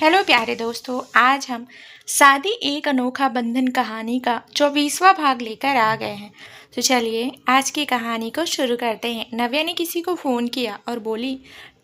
Hello प्यारे दोस्तों, आज हम शादी एक अनोखा बंधन कहानी का 24वां भाग लेकर आ गए हैं। तो चलिए आज की कहानी को शुरू करते हैं। नव्या ने किसी को फ़ोन किया और बोली,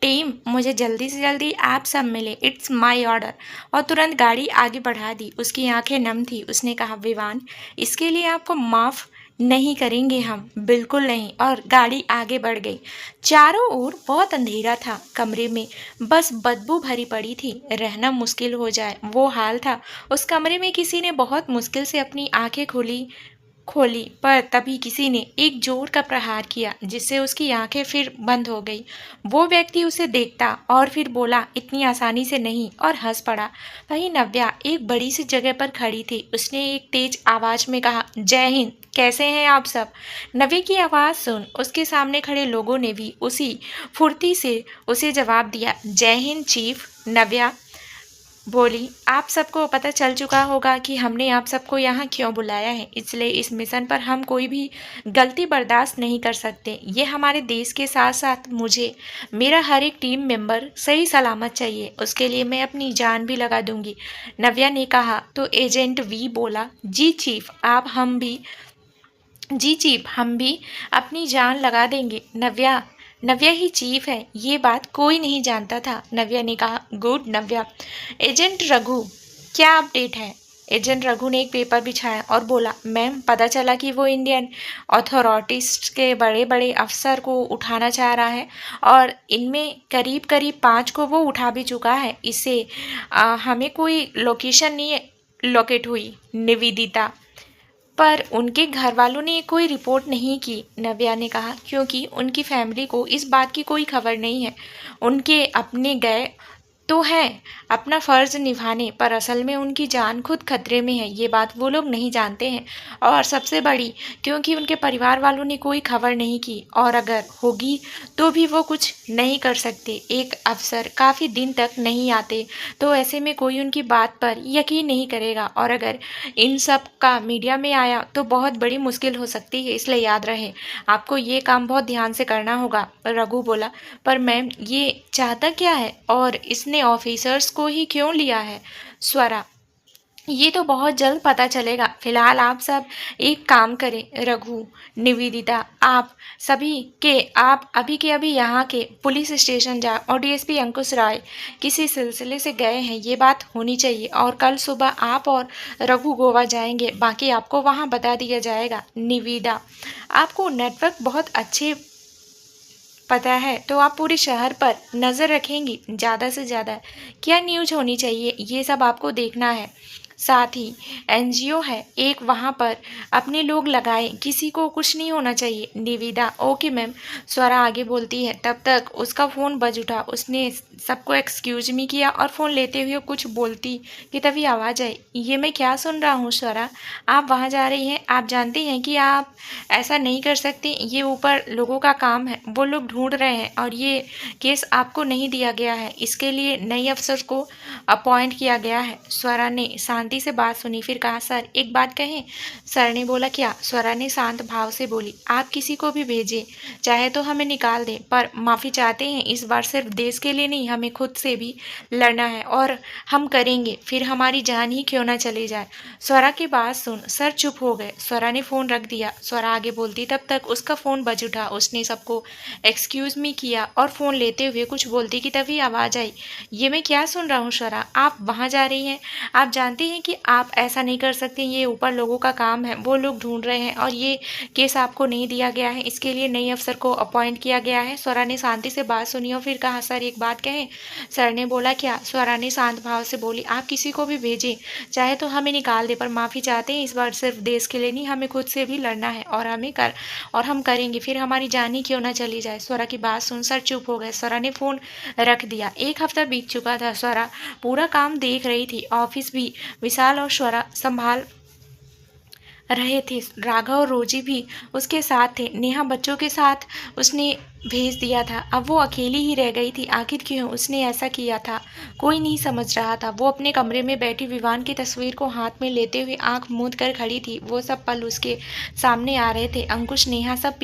टीम मुझे जल्दी से जल्दी आप सब मिले, इट्स माय ऑर्डर। और तुरंत गाड़ी आगे बढ़ा दी। उसकी आंखें नम थी। उसने कहा, विवान, इसके लिए आपको माफ़ नहीं करेंगे हम, बिल्कुल नहीं। और गाड़ी आगे बढ़ गई। चारों ओर बहुत अंधेरा था। कमरे में बस बदबू भरी पड़ी थी। रहना मुश्किल हो जाए वो हाल था। उस कमरे में किसी ने बहुत मुश्किल से अपनी आंखें खोली खोली पर तभी किसी ने एक जोर का प्रहार किया जिससे उसकी आंखें फिर बंद हो गई। वो व्यक्ति उसे देखता और फिर बोला, इतनी आसानी से नहीं, और हंस पड़ा। वहीं नव्या एक बड़ी सी जगह पर खड़ी थी। उसने एक तेज आवाज में कहा, जय हिंद, कैसे हैं आप सब। नव्या की आवाज़ सुन उसके सामने खड़े लोगों ने भी उसी फुर्ती से उसे जवाब दिया, जय हिंद चीफ। नव्या बोली, आप सबको पता चल चुका होगा कि हमने आप सबको यहाँ क्यों बुलाया है, इसलिए इस मिशन पर हम कोई भी गलती बर्दाश्त नहीं कर सकते। ये हमारे देश के साथ साथ मुझे मेरा हर एक टीम मेंबर सही सलामत चाहिए। उसके लिए मैं अपनी जान भी लगा दूंगी। नव्या ने कहा तो एजेंट वी बोला, जी चीफ, हम भी अपनी जान लगा देंगे। नव्या ही चीफ है, ये बात कोई नहीं जानता था। नव्या ने कहा, गुड नव्या। एजेंट रघु, क्या अपडेट है। एजेंट रघु ने एक पेपर बिछाया और बोला, मैम, पता चला कि वो इंडियन अथॉरिटीज के बड़े बड़े अफसर को उठाना चाह रहा है और इनमें करीब करीब 5 को वो उठा भी चुका है। इससे हमें कोई लोकेशन नहीं लोकेट हुई। निवेदिता, पर उनके घर वालों ने कोई रिपोर्ट नहीं की। नव्या ने कहा, क्योंकि उनकी फैमिली को इस बात की कोई खबर नहीं है। उनके अपने गए तो हैं अपना फर्ज निभाने, पर असल में उनकी जान खुद खतरे में है। ये बात वो लोग नहीं जानते हैं। और सबसे बड़ी, क्योंकि उनके परिवार वालों ने कोई खबर नहीं की, और अगर होगी तो भी वो कुछ नहीं कर सकते। एक अफसर काफ़ी दिन तक नहीं आते, तो ऐसे में कोई उनकी बात पर यकीन नहीं करेगा, और अगर इन सब का मीडिया में आया तो बहुत बड़ी मुश्किल हो सकती है। इसलिए याद रहे, आपको ये काम बहुत ध्यान से करना होगा। रघु बोला, पर मैम, ये चाहता क्या है और इसने ऑफिसर्स को ही क्यों लिया है। स्वरा, ये तो बहुत जल्द पता चलेगा। फिलहाल आप सब एक काम करें। रघु, निवेदिता, आप अभी के अभी यहाँ के पुलिस स्टेशन जा, और डीएसपी अंकुश राय किसी सिलसिले से गए हैं, ये बात होनी चाहिए। और कल सुबह आप और रघु गोवा जाएंगे, बाकी आपको वहाँ बता दिया जाएगा। निवेदा, आपको नेटवर्क बहुत अच्छे पता है, तो आप पूरे शहर पर नज़र रखेंगी। ज़्यादा से ज़्यादा क्या न्यूज होनी चाहिए, ये सब आपको देखना है। साथ ही एनजीओ है एक, वहाँ पर अपने लोग लगाए, किसी को कुछ नहीं होना चाहिए। निविदा, ओके मैम। स्वरा आगे बोलती है, तब तक उसका फ़ोन बज उठा। उसने सबको एक्सक्यूज मी किया और फ़ोन लेते हुए कुछ बोलती कि तभी आवाज़ आई, ये मैं क्या सुन रहा हूँ स्वरा, आप वहाँ जा रही हैं। आप जानती हैं कि आप ऐसा नहीं कर सकती। ये ऊपर लोगों का काम है, वो लोग ढूंढ रहे हैं, और ये केस आपको नहीं दिया गया है। इसके लिए नए अफसर को अपॉइंट किया गया है। स्वरा ने शांति से बात सुनी, फिर कहा, सर एक बात कहें। सर ने बोला, क्या। स्वरा ने शांत भाव से बोली, आप किसी को भी भेजें, चाहे तो हमें निकाल दें, पर माफ़ी चाहते हैं, इस बार सिर्फ देश के लिए नहीं, हमें खुद से भी लड़ना है, और हम करेंगे, फिर हमारी जान ही क्यों ना चली जाए। स्वरा की बात सुन सर चुप हो गए। स्वरा ने फ़ोन रख दिया। स्वरा आगे बोलती, तब तक उसका फ़ोन बज उठा। उसने सबको एक्सक्यूज मी किया और फ़ोन लेते हुए कुछ बोलती कि तभी आवाज़ आई, ये मैं क्या सुन रहा हूँ स्वरा, आप वहाँ जा रही हैं। आप जानती हैं कि आप ऐसा नहीं कर सकती। ये ऊपर लोगों का काम है, वो लोग ढूंढ रहे हैं, और ये केस आपको नहीं दिया गया है। इसके लिए नए अफसर को अपॉइंट किया गया है। स्वरा ने शांति से बात सुनी और फिर कहा, सर एक बात कहें। सर ने बोला, क्या। स्वरा ने शांत भाव से बोली, आप किसी को भी भेजें, चाहे तो हमें निकाल दे, पर माफ़ी चाहते हैं, इस बार सिर्फ देश के लिए नहीं, हमें खुद से भी लड़ना है, और हम करेंगे, फिर हमारी जान ही क्यों ना चली जाए। स्वरा की बात सुन सर चुप हो गए। स्वरा ने फ़ोन रख दिया। एक हफ्ता बीत चुका था। स्वरा पूरा काम देख रही थी। ऑफिस भी विशाल और स्वरा संभाल रहे थे। राघव और रोजी भी उसके साथ थे। नेहा बच्चों के साथ उसने भेज दिया था। अब वो अकेली ही रह गई थी। आखिर क्यों उसने ऐसा किया था, कोई नहीं समझ रहा था। वो अपने कमरे में बैठी विवान की तस्वीर को हाथ में लेते हुए आंख मूंद कर खड़ी थी। वो सब पल उसके सामने आ रहे थे। अंकुश, नेहा सब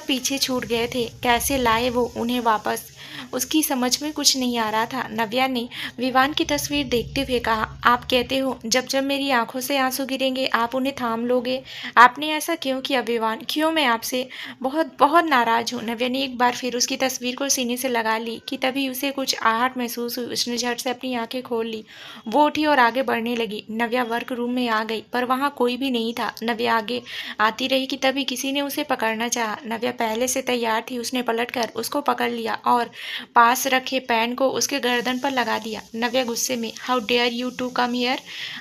पीछे छूट गए थे। कैसे लाए वो उन्हें वापस। उसकी समझ में कुछ नहीं आ रहा था। नव्या ने विवान की तस्वीर देखते हुए कहा, आप कहते हो जब जब मेरी आंखों से आंसू गिरेंगे आप उन्हें थाम लोगे। आपने ऐसा क्यों किया विवान? क्यों? मैं आपसे बहुत बहुत नाराज हूँ। नव्या ने एक बार फिर उसकी तस्वीर को सीने से लगा ली कि तभी उसे कुछ आहट महसूस हुई। उसने झट से अपनी आंखें खोल ली। वो उठी और आगे बढ़ने लगी। नव्या वर्क रूम में आ गई पर वहाँ कोई भी नहीं था। नव्या आगे आती रही कि तभी किसी ने उसे पकड़ना चाहा। नव्या पहले से तैयार थी। उसने पलटकर उसको पकड़ लिया और पास रखे पेन को उसके गर्दन पर लगा दिया। नव्या गुस्से में, how dare you to come here,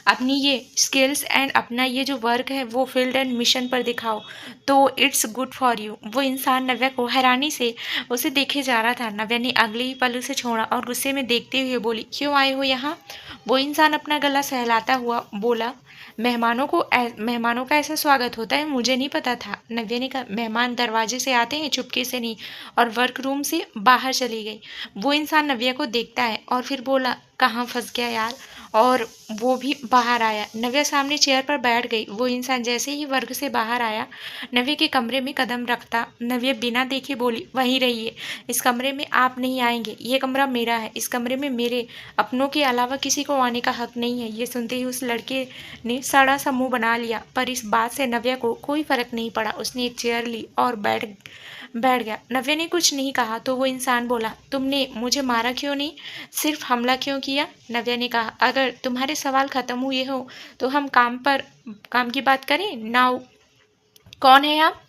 अपनी ये स्किल्स एंड अपना ये जो वर्क है वो फील्ड एंड मिशन पर दिखाओ तो इट्स गुड फॉर यू। वो इंसान नव्या को हैरानी से उसे देखे जा रहा था। नव्या ने अगले ही पल उसे छोड़ा और गुस्से में देखते हुए बोली, क्यों आए हो यहाँ? वो इंसान अपना गला सहलाता हुआ बोला, मेहमानों का ऐसा स्वागत होता है? मुझे नहीं पता था। नव्या ने कहा, मेहमान दरवाजे से आते हैं, चुपके से नहीं, और वर्क रूम से बाहर चली गई। वो इंसान नव्या को देखता है और फिर बोला, कहाँ फंस गया यार, और वो भी बाहर आया। नव्या सामने चेयर पर बैठ गई। वो इंसान जैसे ही वर्ग से बाहर आया नव्या के कमरे में कदम रखता नव्या बिना देखे बोली, वहीं रहिए, इस कमरे में आप नहीं आएंगे, ये कमरा मेरा है, इस कमरे में मेरे अपनों के अलावा किसी को आने का हक नहीं है। ये सुनते ही उस लड़के ने सड़ा सा मुंह बना लिया, पर इस बात से नव्या को कोई फर्क नहीं पड़ा। उसने एक चेयर ली और बैठ गया। नव्या ने कुछ नहीं कहा तो वो इंसान बोला, तुमने मुझे मारा क्यों नहीं, सिर्फ हमला क्यों किया? नव्या ने कहा, अगर तुम्हारे सवाल खत्म हुए हो तो हम काम की बात करें। नाउ कौन है आप?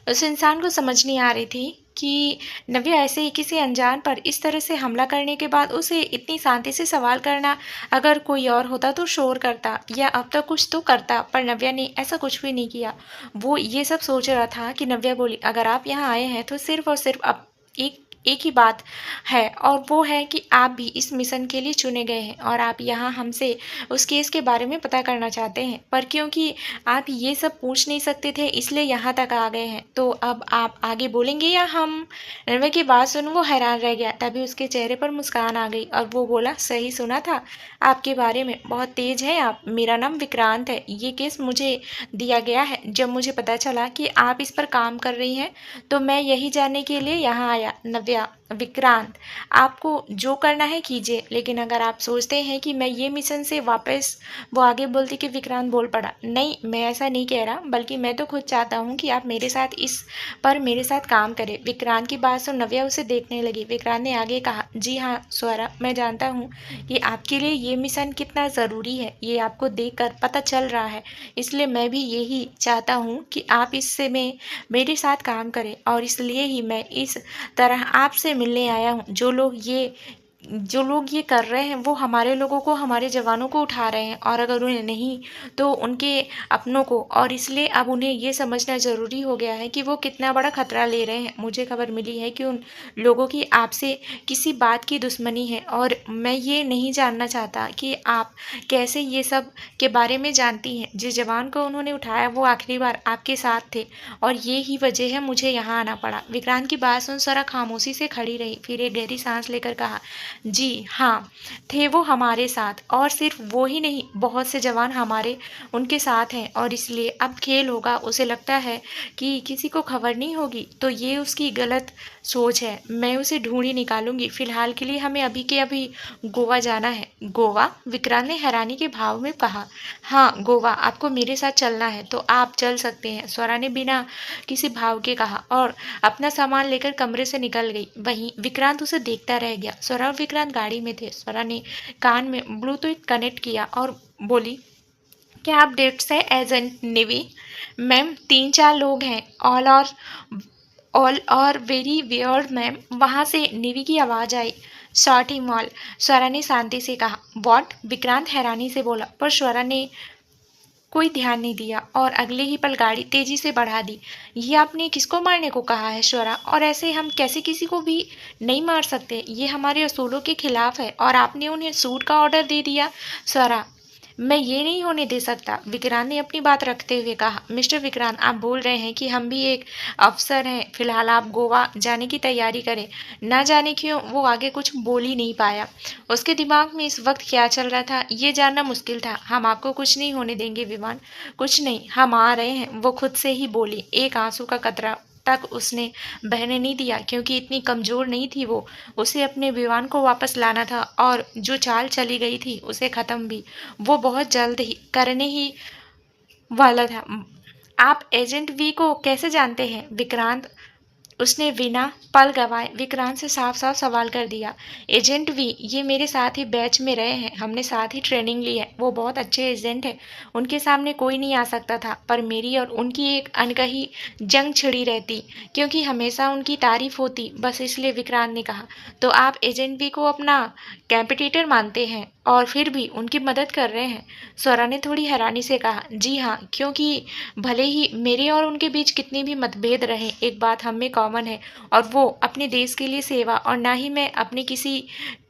उस इंसान को समझ नहीं आ रही थी कि नव्या ऐसे ही किसी अनजान पर इस तरह से हमला करने के बाद उसे इतनी शांति से सवाल करना, अगर कोई और होता तो शोर करता या अब तक कुछ तो करता, पर नव्या ने ऐसा कुछ भी नहीं किया। वो ये सब सोच रहा था कि नव्या बोली, अगर आप यहाँ आए हैं तो सिर्फ और सिर्फ अब एक ही बात है, और वो है कि आप भी इस मिशन के लिए चुने गए हैं और आप यहाँ हमसे उस केस के बारे में पता करना चाहते हैं, पर क्योंकि आप ये सब पूछ नहीं सकते थे इसलिए यहाँ तक आ गए हैं। तो अब आप आगे बोलेंगे या हम? नव्या की बात सुन वो हैरान रह गया। तभी उसके चेहरे पर मुस्कान आ गई और वो बोला, सही सुना था आपके बारे में, बहुत तेज है आप। मेरा नाम विक्रांत है। ये केस मुझे दिया गया है। जब मुझे पता चला कि आप इस पर काम कर रही हैं तो मैं यही जानने के लिए यहाँ आया। नव्या, विक्रांत, आपको जो करना है कीजिए, लेकिन अगर आप सोचते हैं कि मैं ये मिशन से वापस, वो आगे बोलती कि विक्रांत बोल पड़ा, नहीं मैं ऐसा नहीं कह रहा, बल्कि मैं तो खुद चाहता हूँ कि आप मेरे साथ मेरे साथ काम करें। विक्रांत की बात सुन नव्या उसे देखने लगी। विक्रांत ने आगे कहा, जी हाँ स्वरा, मैं जानता हूँ कि आपके लिए ये मिशन कितना ज़रूरी है, ये आपको देखकर पता चल रहा है, इसलिए मैं भी यही चाहता हूँ कि आप इससे में मेरे साथ काम करें, और इसलिए ही मैं इस तरह आपसे मिलने आया हूँ। जो लोग ये कर रहे हैं वो हमारे लोगों को, हमारे जवानों को उठा रहे हैं, और अगर उन्हें नहीं तो उनके अपनों को, और इसलिए अब उन्हें ये समझना ज़रूरी हो गया है कि वो कितना बड़ा खतरा ले रहे हैं। मुझे खबर मिली है कि उन लोगों की आपसे किसी बात की दुश्मनी है, और मैं ये नहीं जानना चाहता कि आप कैसे ये सब के बारे में जानती हैं। जिस जवान को उन्होंने उठाया वो आखिरी बार आपके साथ थे, और ये ही वजह है मुझे यहाँ आना पड़ा। विक्रांत की बात सुन सारा खामोशी से खड़ी रही, फिर एक गहरी सांस लेकर कहा, जी हाँ, थे वो हमारे साथ, और सिर्फ वो ही नहीं, बहुत से जवान हमारे उनके साथ हैं, और इसलिए अब खेल होगा। उसे लगता है कि किसी को खबर नहीं होगी, तो ये उसकी गलत सोच है। मैं उसे ढूंढ ही निकालूंगी। फिलहाल के लिए हमें अभी के अभी गोवा जाना है। गोवा? विक्रांत ने हैरानी के भाव में कहा, हाँ गोवा, आपको मेरे साथ चलना है तो आप चल सकते हैं, स्वरा ने बिना किसी भाव के कहा, और अपना सामान लेकर कमरे से निकल गई। वहीं विक्रांत उसे देखता रह गया। स्वरा और विक्रांत गाड़ी में थे। स्वरा ने कान में ब्लूटूथ कनेक्ट किया और बोली, क्या आप डेट्स है एजेंट नेवी? मैम 3-4 लोग हैं, ऑल और वेरी वियर्ड मैम। वहाँ से नेवी की आवाज़ आई, शॉट हिम ऑल, स्वरा ने शांति से कहा। वॉट? विक्रांत हैरानी से बोला, पर स्वरा ने कोई ध्यान नहीं दिया और अगले ही पल गाड़ी तेजी से बढ़ा दी। ये आपने किसको मारने को कहा है स्वरा? और ऐसे हम कैसे किसी को भी नहीं मार सकते, ये हमारे असूलों के खिलाफ है, और आपने उन्हें शूट का ऑर्डर दे दिया। स्वरा, मैं ये नहीं होने दे सकता, विक्रांत ने अपनी बात रखते हुए कहा। मिस्टर विक्रांत, आप बोल रहे हैं कि हम भी एक अफसर हैं। फिलहाल आप गोवा जाने की तैयारी करें। ना जाने क्यों वो आगे कुछ बोल ही नहीं पाया। उसके दिमाग में इस वक्त क्या चल रहा था ये जानना मुश्किल था। हम आपको कुछ नहीं होने देंगे विमान, कुछ नहीं, हम आ रहे हैं, वो खुद से ही बोली, एक आंसू का कतरा तक उसने बहने नहीं दिया, क्योंकि इतनी कमज़ोर नहीं थी वो। उसे अपने विवान को वापस लाना था, और जो चाल चली गई थी उसे ख़त्म भी वो बहुत जल्द ही करने ही वाला था। आप एजेंट वी को कैसे जानते हैं विक्रांत? उसने बिना पल गवाए विक्रांत से साफ साफ सवाल कर दिया। एजेंट वी, ये मेरे साथ ही बैच में रहे हैं, हमने साथ ही ट्रेनिंग ली है, वो बहुत अच्छे एजेंट हैं, उनके सामने कोई नहीं आ सकता था। पर मेरी और उनकी एक अनकही जंग छिड़ी रहती, क्योंकि हमेशा उनकी तारीफ होती, बस इसलिए विक्रांत ने कहा। तो आप एजेंट वी को अपना कैंपिटिटर मानते हैं और फिर भी उनकी मदद कर रहे हैं? स्वरा ने थोड़ी हैरानी से कहा। जी हाँ, क्योंकि भले ही मेरे और उनके बीच कितनी भी मतभेद रहे, एक बात हम में कॉमन है, और वो अपने देश के लिए सेवा, और ना ही मैं अपने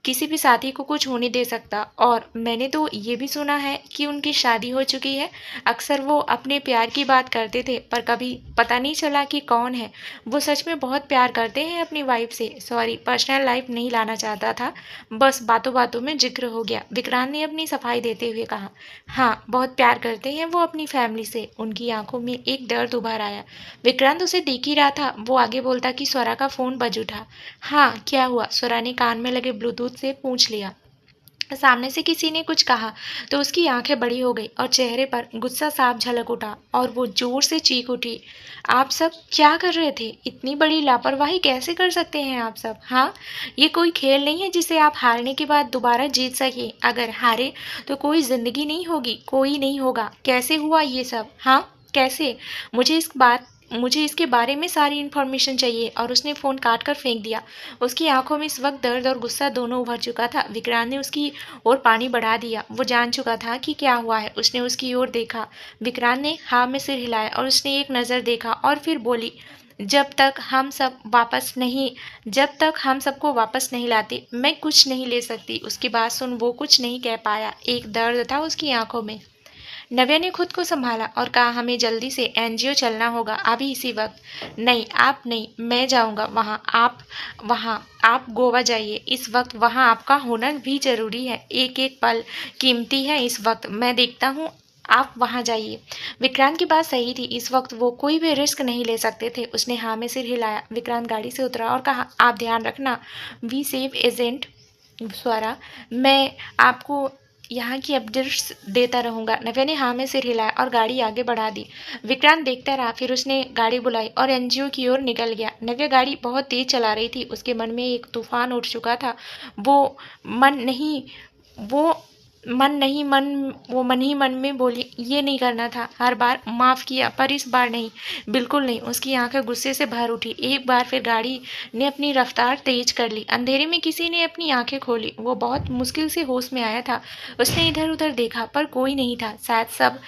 किसी भी साथी को कुछ होने दे सकता। और मैंने तो ये भी सुना है कि उनकी शादी हो चुकी है। अक्सर वो अपने प्यार की बात करते थे, पर कभी पता नहीं चला कि कौन है। वो सच में बहुत प्यार करते हैं अपनी वाइफ से। सॉरी, पर्सनल लाइफ नहीं लाना चाहता था, बस बातों बातों में जिक्र हो गया, विक्रांत ने अपनी सफाई देते हुए कहा। हाँ, बहुत प्यार करते हैं वो अपनी फैमिली से। उनकी आंखों में एक दर्द उभर आया। विक्रांत उसे देख ही रहा था, वो आगे बोलता कि स्वरा का फोन बज उठा। हाँ, क्या हुआ? स्वरा ने कान में लगे ब्लूटूथ से पूछ लिया। सामने से किसी ने कुछ कहा तो उसकी आंखें बड़ी हो गई और चेहरे पर गुस्सा साफ झलक उठा, और वो जोर से चीख उठी। आप सब क्या कर रहे थे? इतनी बड़ी लापरवाही कैसे कर सकते हैं आप सब? हाँ, ये कोई खेल नहीं है जिसे आप हारने के बाद दोबारा जीत सके। अगर हारे तो कोई जिंदगी नहीं होगी, कोई नहीं होगा। कैसे हुआ ये सब? हाँ, कैसे? मुझे इसके बारे में सारी इन्फॉर्मेशन चाहिए। और उसने फ़ोन काट कर फेंक दिया। उसकी आंखों में इस वक्त दर्द और गुस्सा दोनों उभर चुका था। विक्रांत ने उसकी ओर पानी बढ़ा दिया। वो जान चुका था कि क्या हुआ है। उसने उसकी ओर देखा। विक्रांत ने हाँ में सिर हिलाया, और उसने एक नज़र देखा और फिर बोली, जब तक हम सबको वापस नहीं लाते, मैं कुछ नहीं ले सकती। उसकी बात सुन वो कुछ नहीं कह पाया। एक दर्द था उसकी आंखों में। नव्या ने खुद को संभाला और कहा, हमें जल्दी से एनजीओ चलना होगा, अभी इसी वक्त। नहीं, आप नहीं, मैं जाऊंगा वहाँ आप गोवा जाइए। इस वक्त वहाँ आपका होना भी जरूरी है। एक एक पल कीमती है इस वक्त। मैं देखता हूँ, आप वहाँ जाइए। विक्रांत की बात सही थी, इस वक्त वो कोई भी रिस्क नहीं ले सकते थे। उसने हाँ में सिर हिलाया। विक्रांत गाड़ी से उतरा और कहा, आप ध्यान रखना, वी सेव एजेंट स्वरा, मैं आपको यहाँ की अपडेट्स देता रहूंगा। नव्या ने हाँ में सिर हिलाया और गाड़ी आगे बढ़ा दी। विक्रांत देखता रहा, फिर उसने गाड़ी बुलाई और एनजीओ की ओर निकल गया। नव्या गाड़ी बहुत तेज चला रही थी। उसके मन में एक तूफान उठ चुका था। वो मन नहीं वो मन नहीं मन वो मन ही मन में बोली, ये नहीं करना था। हर बार माफ़ किया, पर इस बार नहीं, बिल्कुल नहीं। उसकी आंखें गुस्से से भर उठी। एक बार फिर गाड़ी ने अपनी रफ्तार तेज कर ली। अंधेरे में किसी ने अपनी आंखें खोली। वो बहुत मुश्किल से होश में आया था। उसने इधर उधर देखा, पर कोई नहीं था। शायद सब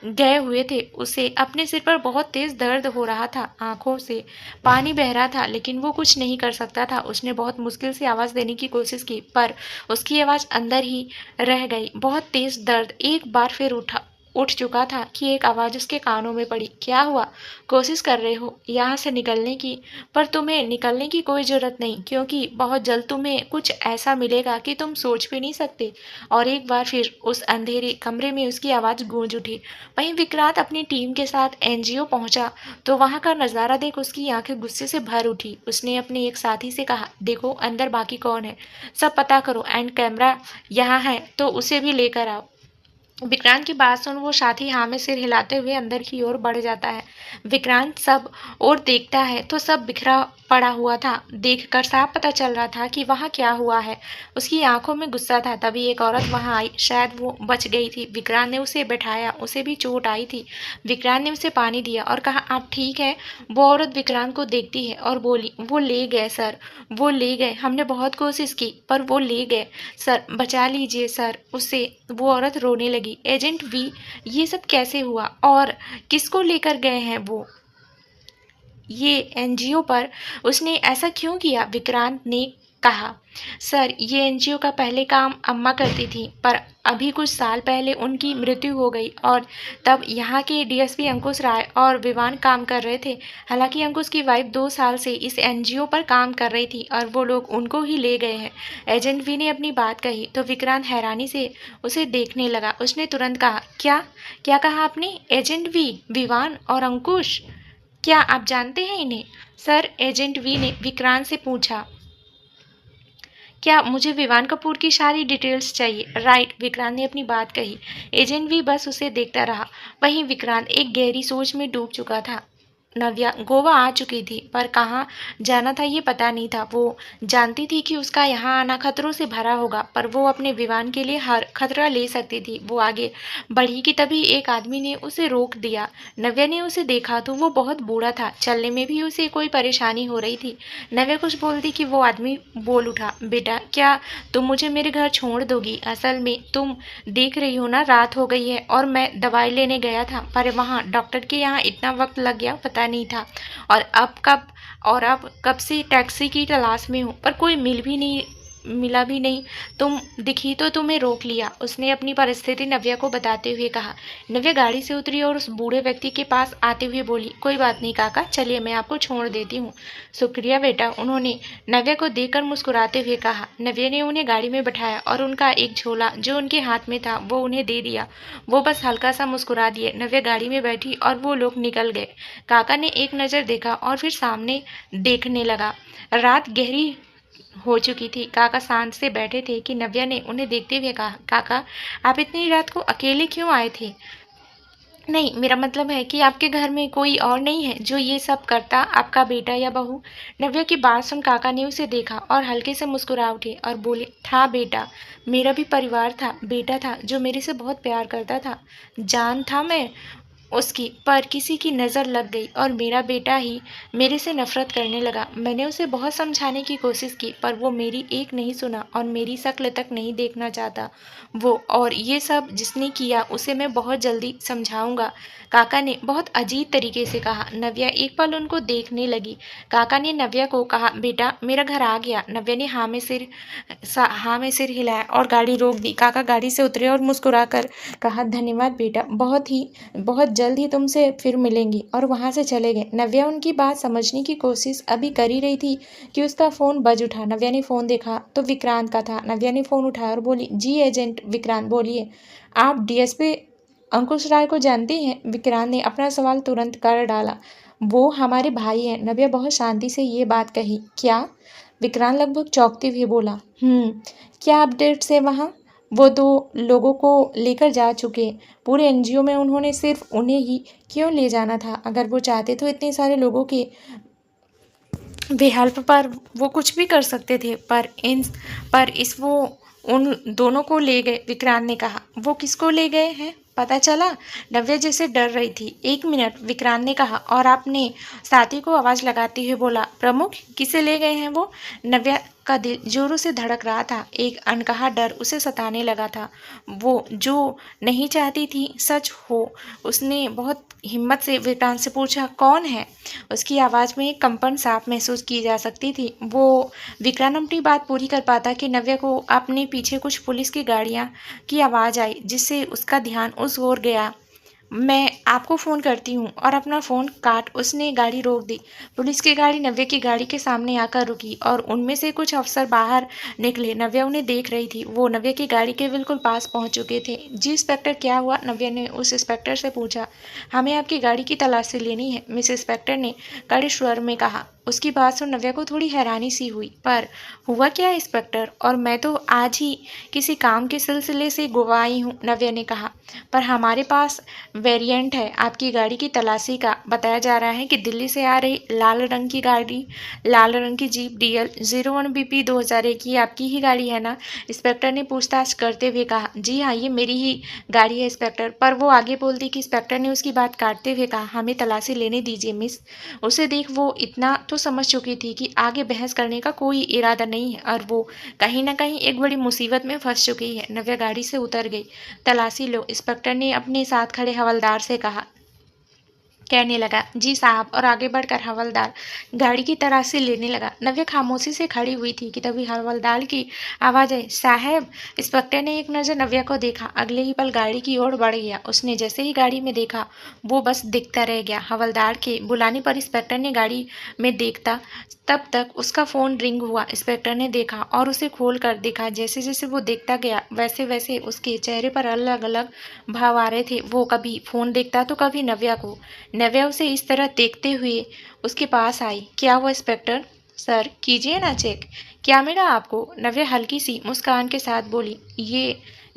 गए हुए थे। उसे अपने सिर पर बहुत तेज दर्द हो रहा था, आंखों से पानी बह रहा था, लेकिन वो कुछ नहीं कर सकता था। उसने बहुत मुश्किल से आवाज़ देने की कोशिश की, पर उसकी आवाज़ अंदर ही रह गई। बहुत तेज दर्द एक बार फिर उठ चुका था कि एक आवाज़ उसके कानों में पड़ी। क्या हुआ? कोशिश कर रहे हो यहाँ से निकलने की, पर तुम्हें निकलने की कोई ज़रूरत नहीं, क्योंकि बहुत जल्द तुम्हें कुछ ऐसा मिलेगा कि तुम सोच भी नहीं सकते। और एक बार फिर उस अंधेरे कमरे में उसकी आवाज़ गूंज उठी। वहीं विक्रांत अपनी टीम के साथ एनजीओ पहुंचा तो वहां का नज़ारा देख उसकी आंखें गुस्से से भर उठी। उसने अपने एक साथी से कहा, देखो अंदर बाकी कौन है, सब पता करो, एंड कैमरा यहाँ है तो उसे भी लेकर आओ। विक्रांत की बात सुन वो साथी हाँ में सिर हिलाते हुए अंदर की ओर बढ़ जाता है। विक्रांत सब और देखता है तो सब बिखरा पड़ा हुआ था। देखकर साफ पता चल रहा था कि वहाँ क्या हुआ है। उसकी आंखों में गुस्सा था। तभी एक औरत वहाँ आई, शायद वो बच गई थी। विक्रांत ने उसे बैठाया, उसे भी चोट आई थी। विक्रांत ने उसे पानी दिया और कहा, आप ठीक है? वो औरत विक्रांत को देखती है और बोली, वो ले गए सर, वो ले गए, हमने बहुत कोशिश की पर वो ले गए सर, बचा लीजिए सर उसे। वो औरत रोने लगी। एजेंट वी, ये सब कैसे हुआ और किसको लेकर गए हैं वो ये एनजीओ पर? उसने ऐसा क्यों किया? विक्रांत ने कहा, सर ये एनजीओ का पहले काम अम्मा करती थी, पर अभी कुछ साल पहले उनकी मृत्यु हो गई, और तब यहाँ के डीएसपी अंकुश राय और विवान काम कर रहे थे। हालांकि अंकुश की वाइफ 2 साल से इस एनजीओ पर काम कर रही थी और वो लोग उनको ही ले गए हैं। एजेंट वी ने अपनी बात कही तो विक्रांत हैरानी से उसे देखने लगा। उसने तुरंत कहा, क्या क्या कहा आपने? एजेंट वी, विवान और अंकुश? क्या आप जानते हैं इन्हें? सर, एजेंट वी ने विक्रांत से पूछा। क्या मुझे विवान कपूर की सारी डिटेल्स चाहिए? राइट, विक्रांत ने अपनी बात कही। एजेंट भी बस उसे देखता रहा। वहीं विक्रांत एक गहरी सोच में डूब चुका था। नव्या गोवा आ चुकी थी, पर कहाँ जाना था ये पता नहीं था। वो जानती थी कि उसका यहाँ आना खतरों से भरा होगा, पर वो अपने विवान के लिए हर खतरा ले सकती थी। वो आगे बढ़ी कि तभी एक आदमी ने उसे रोक दिया। नव्या ने उसे देखा तो वो बहुत बूढ़ा था, चलने में भी उसे कोई परेशानी हो रही थी। नव्या कुछ बोलती कि वो आदमी बोल उठा, बेटा क्या तुम मुझे मेरे घर छोड़ दोगी? असल में तुम देख रही हो ना, रात हो गई है और मैं दवाई लेने गया था, पर वहाँ डॉक्टर के यहाँ इतना वक्त लग गया पता नहीं था। और अब कब से टैक्सी की तलाश में हूँ, पर कोई मिला भी नहीं। तुम दिखी तो तुम्हें रोक लिया। उसने अपनी परिस्थिति नव्या को बताते हुए कहा। नव्या गाड़ी से उतरी और उस बूढ़े व्यक्ति के पास आते हुए बोली, कोई बात नहीं काका, चलिए मैं आपको छोड़ देती हूँ। शुक्रिया बेटा, उन्होंने नव्या को देखकर मुस्कुराते हुए कहा। नव्या ने उन्हें गाड़ी में बैठाया और उनका एक झोला जो उनके हाथ में था वो उन्हें दे दिया। वो बस हल्का सा मुस्कुरा दिए। नव्या गाड़ी में बैठी और वो लोग निकल गए। काका ने एक नज़र देखा और फिर सामने देखने लगा। रात गहरी हो चुकी थी। काका शांत से बैठे थे कि नव्या ने उन्हें देखते हुए कहा, काका आप इतनी रात को अकेले क्यों आए थे? नहीं, मेरा मतलब है कि आपके घर में कोई और नहीं है जो ये सब करता, आपका बेटा या बहू? नव्या की बात सुन काका ने उसे देखा और हल्के से मुस्कुरा उठे और बोले, था बेटा, मेरा भी परिवार था, बेटा था जो मेरे से बहुत प्यार करता था। जान था मैं उसकी, पर किसी की नज़र लग गई और मेरा बेटा ही मेरे से नफ़रत करने लगा। मैंने उसे बहुत समझाने की कोशिश की, पर वो मेरी एक नहीं सुना और मेरी शक्ल तक नहीं देखना चाहता वो। और ये सब जिसने किया उसे मैं बहुत जल्दी समझाऊंगा। काका ने बहुत अजीब तरीके से कहा। नव्या एक पल उनको देखने लगी। काका ने नव्या को कहा, बेटा मेरा घर आ गया। नव्या ने हाँ में सिर हिलाया और गाड़ी रोक दी। काका गाड़ी से उतरे और मुस्कुराकर कहा, धन्यवाद बेटा, बहुत जल्द ही तुमसे फिर मिलेंगी, और वहाँ से चले गए। नव्या उनकी बात समझने की कोशिश अभी कर ही रही थी कि उसका फ़ोन बज उठा। नव्या ने फ़ोन देखा तो विक्रांत का था। नव्या ने फ़ोन उठाया और बोली, जी एजेंट विक्रांत बोलिए, आप डीएसपी अंकुश राय को जानती हैं? विक्रांत ने अपना सवाल तुरंत कर डाला। वो हमारे भाई हैं। नव्या बहुत शांति से ये बात कही। क्या? विक्रांत लगभग चौंकते हुए बोला, क्या अपडेट्स है वहाँ? वो दो लोगों को लेकर जा चुके। पूरे एनजीओ में उन्होंने सिर्फ उन्हें ही क्यों ले जाना था? अगर वो चाहते तो इतने सारे लोगों के बेहाल पर वो कुछ भी कर सकते थे, पर इस वो उन दोनों को ले गए। विक्रांत ने कहा, वो किसको ले गए हैं पता चला? नव्या जैसे डर रही थी। एक मिनट, विक्रांत ने कहा और अपने साथी को आवाज़ लगाते हुए बोला, प्रमुख किसे ले गए हैं वो? नव्या का दिल जोरों से धड़क रहा था। एक अनकहा डर उसे सताने लगा था। वो जो नहीं चाहती थी सच हो। उसने बहुत हिम्मत से विक्रांत से पूछा, कौन है? उसकी आवाज़ में एक कंपन साफ महसूस की जा सकती थी। वो विक्रांत अपनी बात पूरी कर पाता कि नव्या को अपने पीछे कुछ पुलिस की गाड़ियाँ की आवाज़ आई, जिससे उसका ध्यान उस ओर गया। मैं आपको फ़ोन करती हूँ, और अपना फ़ोन काट उसने गाड़ी रोक दी। पुलिस की गाड़ी नव्या की गाड़ी के सामने आकर रुकी और उनमें से कुछ अफसर बाहर निकले। नव्या उन्हें देख रही थी। वो नव्या की गाड़ी के बिल्कुल पास पहुँच चुके थे। जी इंस्पेक्टर, क्या हुआ? नव्या ने उस इंस्पेक्टर से पूछा। हमें आपकी गाड़ी की तलाशी लेनी है, मिस इंस्पेक्टर ने कड़े स्वर में कहा। उसकी बात सुन नव्या को थोड़ी हैरानी सी हुई। पर हुआ क्या इंस्पेक्टर? और मैं तो आज ही किसी काम के सिलसिले से गोवा आई हूँ, नव्या ने कहा। पर हमारे पास वेरिएंट है आपकी गाड़ी की तलाशी का। बताया जा रहा है कि दिल्ली से आ रही लाल रंग की जीप DL 01 BP 2001 ये आपकी ही गाड़ी है ना? इंस्पेक्टर ने पूछताछ करते हुए कहा। जी हाँ, ये मेरी ही गाड़ी है इंस्पेक्टर। पर वो आगे बोलती कि इंस्पेक्टर ने उसकी बात काटते हुए कहा, हमें तलाशी लेने दीजिए मिस। उसे देख वो इतना तो समझ चुकी थी कि आगे बहस करने का कोई इरादा नहीं है और वो कहीं ना कहीं एक बड़ी मुसीबत में फंस चुकी है। नव्या गाड़ी से उतर गई। तलाशी लो, इंस्पेक्टर ने अपने साथ खड़े हवलदार से कहा। कहने लगा, जी साहब, और आगे बढ़कर हवलदार गाड़ी की तलाशी लेने लगा। नव्या खामोशी से खड़ी हुई थी कि तभी हवलदार की आवाज़ आई, साहब। इंस्पेक्टर ने एक नज़र नव्या को देखा, अगले ही पल गाड़ी की ओर बढ़ गया। उसने जैसे ही गाड़ी में देखा वो बस दिखता रह गया। हवलदार के बुलाने पर इंस्पेक्टर ने गाड़ी में देखता, तब तक उसका फ़ोन रिंग हुआ। इंस्पेक्टर ने देखा और उसे खोल कर देखा। जैसे जैसे वो देखता गया वैसे वैसे उसके चेहरे पर अलग अलग भाव आ रहे थे। वो कभी फ़ोन देखता तो कभी नव्या को। नव्या उसे इस तरह देखते हुए उसके पास आई। क्या हुआ इंस्पेक्टर? सर कीजिए ना चेक। क्या मिला आपको? नव्या हल्की सी मुस्कान के साथ बोली।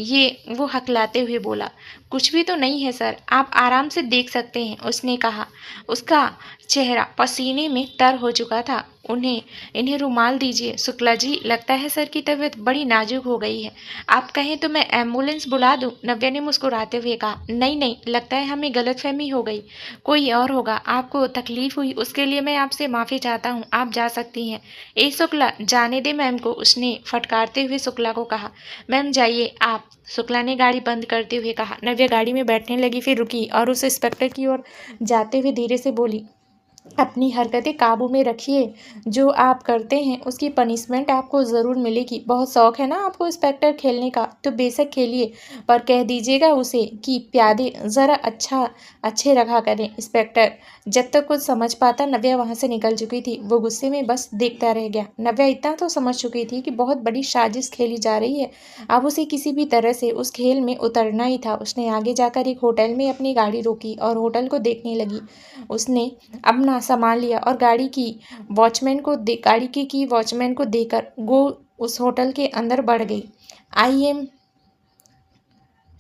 ये वो हकलाते हुए बोला। कुछ भी तो नहीं है सर, आप आराम से देख सकते हैं, उसने कहा। उसका चेहरा पसीने में तर हो चुका था। इन्हें रुमाल दीजिए। शुक्ला जी, लगता है सर की तबीयत बड़ी नाजुक हो गई है। आप कहें तो मैं एम्बुलेंस बुला दूं? नव्या ने मुस्कुराते हुए कहा। नहीं नहीं, लगता है हमें गलतफहमी हो गई, कोई और होगा। आपको तकलीफ हुई, उसके लिए मैं आपसे माफ़ी चाहता हूँ। आप जा सकती हैं। ए शुक्ला, जाने दे मैम को, उसने फटकारते हुए शुक्ला को कहा। मैम जाइए आप, शुक्ला ने गाड़ी बंद करते हुए कहा। नव्या गाड़ी में बैठने लगी, फिर रुकी और उस इंस्पेक्टर की ओर जाते हुए धीरे से बोली। अपनी हरकतें काबू में रखिए। जो आप करते हैं उसकी पनिशमेंट आपको ज़रूर मिलेगी। बहुत शौक है ना आपको इंस्पेक्टर खेलने का, तो बेशक खेलिए, पर कह दीजिएगा उसे कि प्यादे ज़रा अच्छे रखा करें। इंस्पेक्टर जब तक कुछ समझ पाता, नव्या वहाँ से निकल चुकी थी। वो गुस्से में बस देखता रह गया। नव्या इतना तो समझ चुकी थी कि बहुत बड़ी साजिश खेली जा रही है। अब उसे किसी भी तरह से उस खेल में उतरना ही था। उसने आगे जाकर एक होटल में अपनी गाड़ी रोकी और होटल को देखने लगी। उसने अपना सामान लिया और गाड़ी की वॉचमैन को देकर वो उस होटल के अंदर बढ़ गई। I am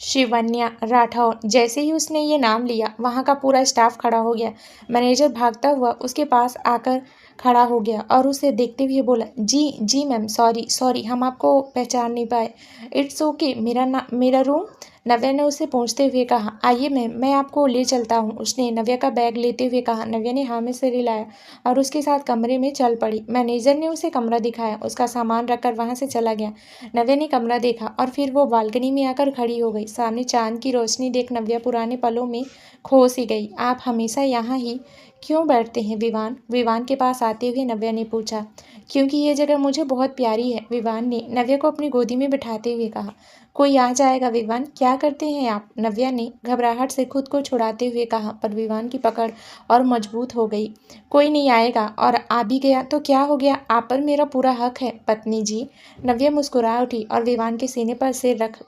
Shivanya Rathore. जैसे ही उसने ये नाम लिया, वहाँ का पूरा स्टाफ खड़ा हो गया। मैनेजर भागता हुआ उसके पास आकर खड़ा हो गया और उसे देखते हुए बोला। जी जी मैम, सॉरी, हम आपको पहचान नहीं पाए। इट्स ओके, मेरा रूम? नव्या ने उसे पूछते हुए कहा। आइए मैम, मैं आपको ले चलता हूँ, उसने नव्या का बैग लेते हुए कहा। नव्या ने हाँ में सिर हिलाया और उसके साथ कमरे में चल पड़ी। मैनेजर ने उसे कमरा दिखाया, उसका सामान रखकर वहाँ से चला गया। नव्या ने कमरा देखा और फिर वो बालकनी में आकर खड़ी हो गई। सामने चांद की रोशनी देख नव्या पुराने पलों में खो सी गई। आप हमेशा यहाँ ही क्यों बैठते हैं विवान? विवान के पास आते हुए नव्या ने पूछा। क्योंकि ये जगह मुझे बहुत प्यारी है, विवान ने नव्या को अपनी गोदी में बिठाते हुए कहा। कोई आ जाएगा विवान, क्या करते हैं आप? नव्या ने घबराहट से खुद को छुड़ाते हुए कहा, पर विवान की पकड़ और मजबूत हो गई। कोई नहीं आएगा, और आ भी गया तो क्या हो गया? आप पर मेरा पूरा हक है पत्नी जी। नव्या मुस्कुरा उठी और विवान के सीने पर सिर रख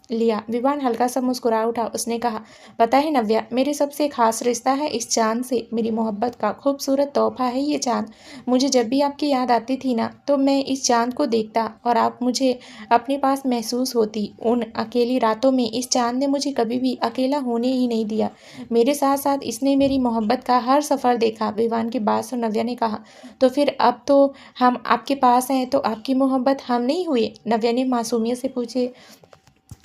लिया। विवान हल्का सा मुस्कुरा उठा। उसने कहा, पता है नव्या, मेरे सबसे खास रिश्ता है इस चांद से, मेरी मोहब्बत का खूबसूरत तोहफा है ये चांद। मुझे जब भी आपकी याद आती थी ना, तो मैं इस चांद को देखता और आप मुझे अपने पास महसूस होती। उन अकेली रातों में इस चांद ने मुझे कभी भी अकेला होने ही नहीं दिया। मेरे साथ साथ इसने मेरी मोहब्बत का हर सफ़र देखा। विवान की बात सुन नव्या ने कहा, तो फिर अब तो हम आपके पास हैं, तो आपकी मोहब्बत हम नहीं हुए? नव्या ने मासूमियत से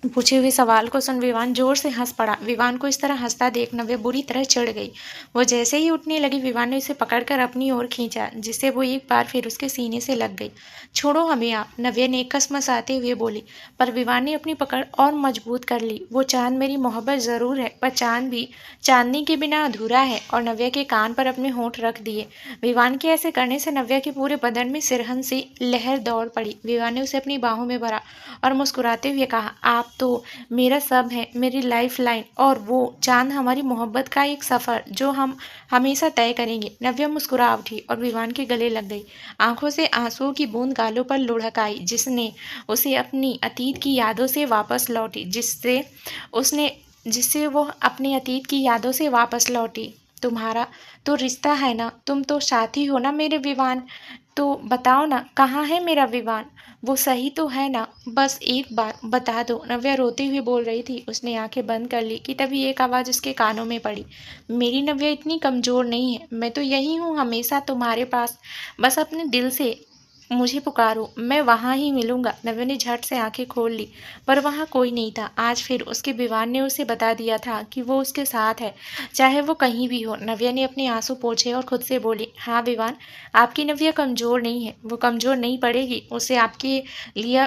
पूछे हुए सवाल को सुन विवान जोर से हंस पड़ा। विवान को इस तरह हंसता देख नव्या बुरी तरह चिढ़ गई। वो जैसे ही उठने लगी, विवान ने उसे पकड़कर अपनी ओर खींचा, जिससे वो एक बार फिर उसके सीने से लग गई। छोड़ो हमें आप, नव्या ने कसमसाते हुए बोली। पर विवान ने अपनी पकड़ और मजबूत कर ली। वो चांद मेरी मोहब्बत ज़रूर है, पर चांद भी चांदनी के बिना अधूरा है। और नव्या के कान पर अपने होंठ रख दिए। विवान के ऐसे करने से नव्या के पूरे बदन में सिरहन सी लहर दौड़ पड़ी। विवान ने उसे अपनी बाहों में भरा और मुस्कुराते हुए कहा, आप तो मेरा सब है, मेरी लाइफ लाइन, और वो चांद हमारी मोहब्बत का एक सफ़र जो हम हमेशा तय करेंगे। नव्या मुस्कुरा उठी और विवान के गले लग गई। आंखों से आंसुओं की बूंद गालों पर लुढ़क आई, जिसने उसे अपनी अतीत की यादों से वापस लौटी जिससे वो अपनी अतीत की यादों से वापस लौटी। तुम्हारा तो रिश्ता है ना, तुम तो साथी हो ना मेरे विवान, तो बताओ ना, कहाँ है मेरा विवान? वो सही तो है ना? बस एक बार बता दो, नव्या रोती हुई बोल रही थी। उसने आंखें बंद कर ली कि तभी एक आवाज़ उसके कानों में पड़ी। मेरी नव्या इतनी कमज़ोर नहीं है, मैं तो यही हूँ हमेशा तुम्हारे पास, बस अपने दिल से मुझे पुकारो, मैं वहाँ ही मिलूंगा। नव्या ने झट से आंखें खोल ली, पर वहाँ कोई नहीं था। आज फिर उसके विवान ने उसे बता दिया था कि वो उसके साथ है, चाहे वो कहीं भी हो। नव्या ने अपने आंसू पोंछे और खुद से बोली, हाँ विवान, आपकी नव्या कमज़ोर नहीं है, वो कमज़ोर नहीं पड़ेगी। उसे आपके लिए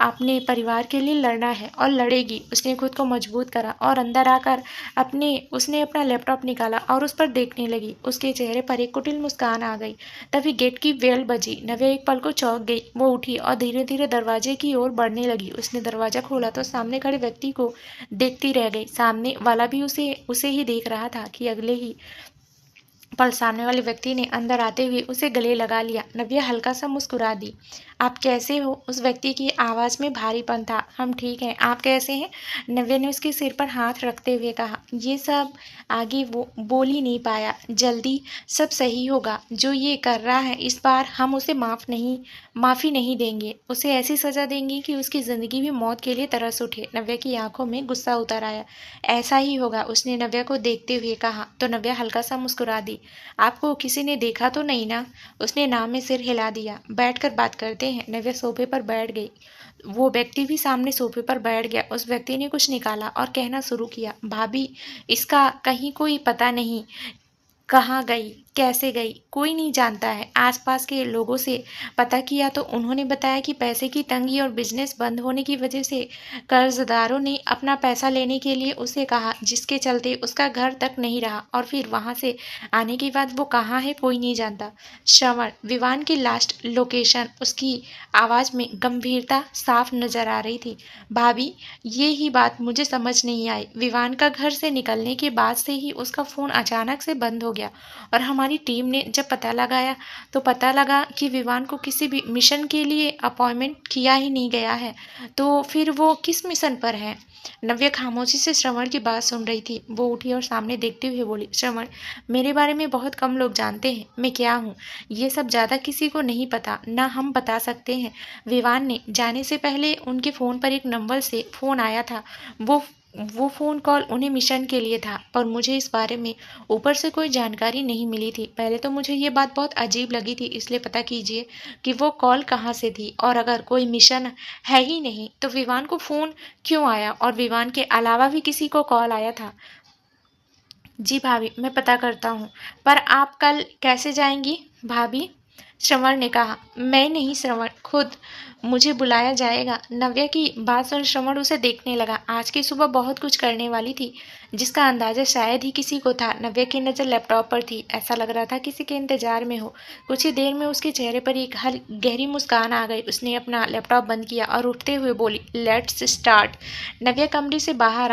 अपने परिवार के लिए लड़ना है और लड़ेगी। उसने खुद को मजबूत करा और अंदर आकर उसने अपना लैपटॉप निकाला और उस पर देखने लगी। उसके चेहरे पर एक कुटिल मुस्कान आ गई। तभी गेट की बेल बजी। नव्या एक पल को चौंक गई। वो उठी और धीरे धीरे दरवाजे की ओर बढ़ने लगी। उसने दरवाजा खोला तो सामने खड़े व्यक्ति को देखती रह गई। सामने वाला भी उसे ही देख रहा था कि अगले ही पल सामने वाले व्यक्ति ने अंदर आते हुए उसे गले लगा लिया। नव्या हल्का सा मुस्कुरा दी। आप कैसे हो? उस व्यक्ति की आवाज़ में भारीपन था। हम ठीक हैं, आप कैसे हैं? नव्या ने उसके सिर पर हाथ रखते हुए कहा। ये सब आगे वो बोल ही नहीं पाया। जल्दी सब सही होगा। जो ये कर रहा है इस बार हम उसे माफ़ी नहीं देंगे। उसे ऐसी सज़ा देंगे कि उसकी ज़िंदगी भी मौत के लिए तरस उठे। नव्या की आंखों में गुस्सा उतर आया। ऐसा ही होगा, उसने नव्या को देखते हुए कहा। तो नव्या हल्का सा मुस्कुरा दी। आपको किसी ने देखा तो नहीं ना? उसने नाम में सिर हिला दिया। बैठकर बात करते हैं। नव्या सोफे पर बैठ गई। वो व्यक्ति भी सामने सोफे पर बैठ गया। उस व्यक्ति ने कुछ निकाला और कहना शुरू किया। भाभी, इसका कहीं कोई पता नहीं कहाँ गई, कैसे गई, कोई नहीं जानता है। आसपास के लोगों से पता किया तो उन्होंने बताया कि पैसे की तंगी और बिजनेस बंद होने की वजह से कर्जदारों ने अपना पैसा लेने के लिए उसे कहा, जिसके चलते उसका घर तक नहीं रहा और फिर वहां से आने के बाद वो कहाँ है कोई नहीं जानता। श्रवण, विवान की लास्ट लोकेशन। उसकी आवाज में गंभीरता साफ नजर आ रही थी। भाभी, ये ही बात मुझे समझ नहीं आई। विवान का घर से निकलने के बाद से ही उसका फोन अचानक से बंद हो गया और हमारी टीम ने जब पता लगाया तो पता लगा कि विवान को किसी भी मिशन के लिए अपॉइंटमेंट किया ही नहीं गया है। तो फिर वो किस मिशन पर है? नव्या खामोशी से श्रवण की बात सुन रही थी। वो उठी और सामने देखते हुए बोली, श्रवण, मेरे बारे में बहुत कम लोग जानते हैं मैं क्या हूँ। ये सब ज़्यादा किसी को नहीं पता, ना हम बता सकते हैं। विवान ने जाने से पहले उनके फ़ोन पर एक नंबर से फ़ोन आया था। वो फ़ोन कॉल उन्हें मिशन के लिए था, पर मुझे इस बारे में ऊपर से कोई जानकारी नहीं मिली थी। पहले तो मुझे ये बात बहुत अजीब लगी थी, इसलिए पता कीजिए कि वो कॉल कहाँ से थी, और अगर कोई मिशन है ही नहीं तो विवान को फ़ोन क्यों आया, और विवान के अलावा भी किसी को कॉल आया था? जी भाभी, मैं पता करता हूँ। पर आप कल कैसे जाएंगी भाभी? श्रवण ने कहा। मैं नहीं, श्रवण खुद मुझे बुलाया जाएगा। नव्या की बात सुन श्रवण उसे देखने लगा। आज की सुबह बहुत कुछ करने वाली थी, जिसका अंदाजा शायद ही किसी को था। नव्या की नज़र लैपटॉप पर थी। ऐसा लग रहा था किसी के इंतजार में हो। कुछ ही देर में उसके चेहरे पर एक गहरी मुस्कान आ गई। उसने अपना लैपटॉप बंद किया और उठते हुए बोली, लेट्स स्टार्ट। नव्या कमरे से बाहर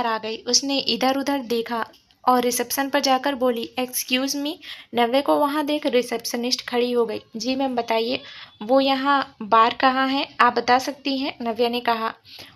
आ गई। उसने इधर उधर देखा और रिसेप्शन पर जाकर बोली, एक्सक्यूज़ मी। नव्या को वहाँ देख रिसेप्शनिस्ट खड़ी हो गई। जी मैम, बताइए, वो यहाँ बार कहाँ है, आप बता सकती हैं? नव्या ने कहा।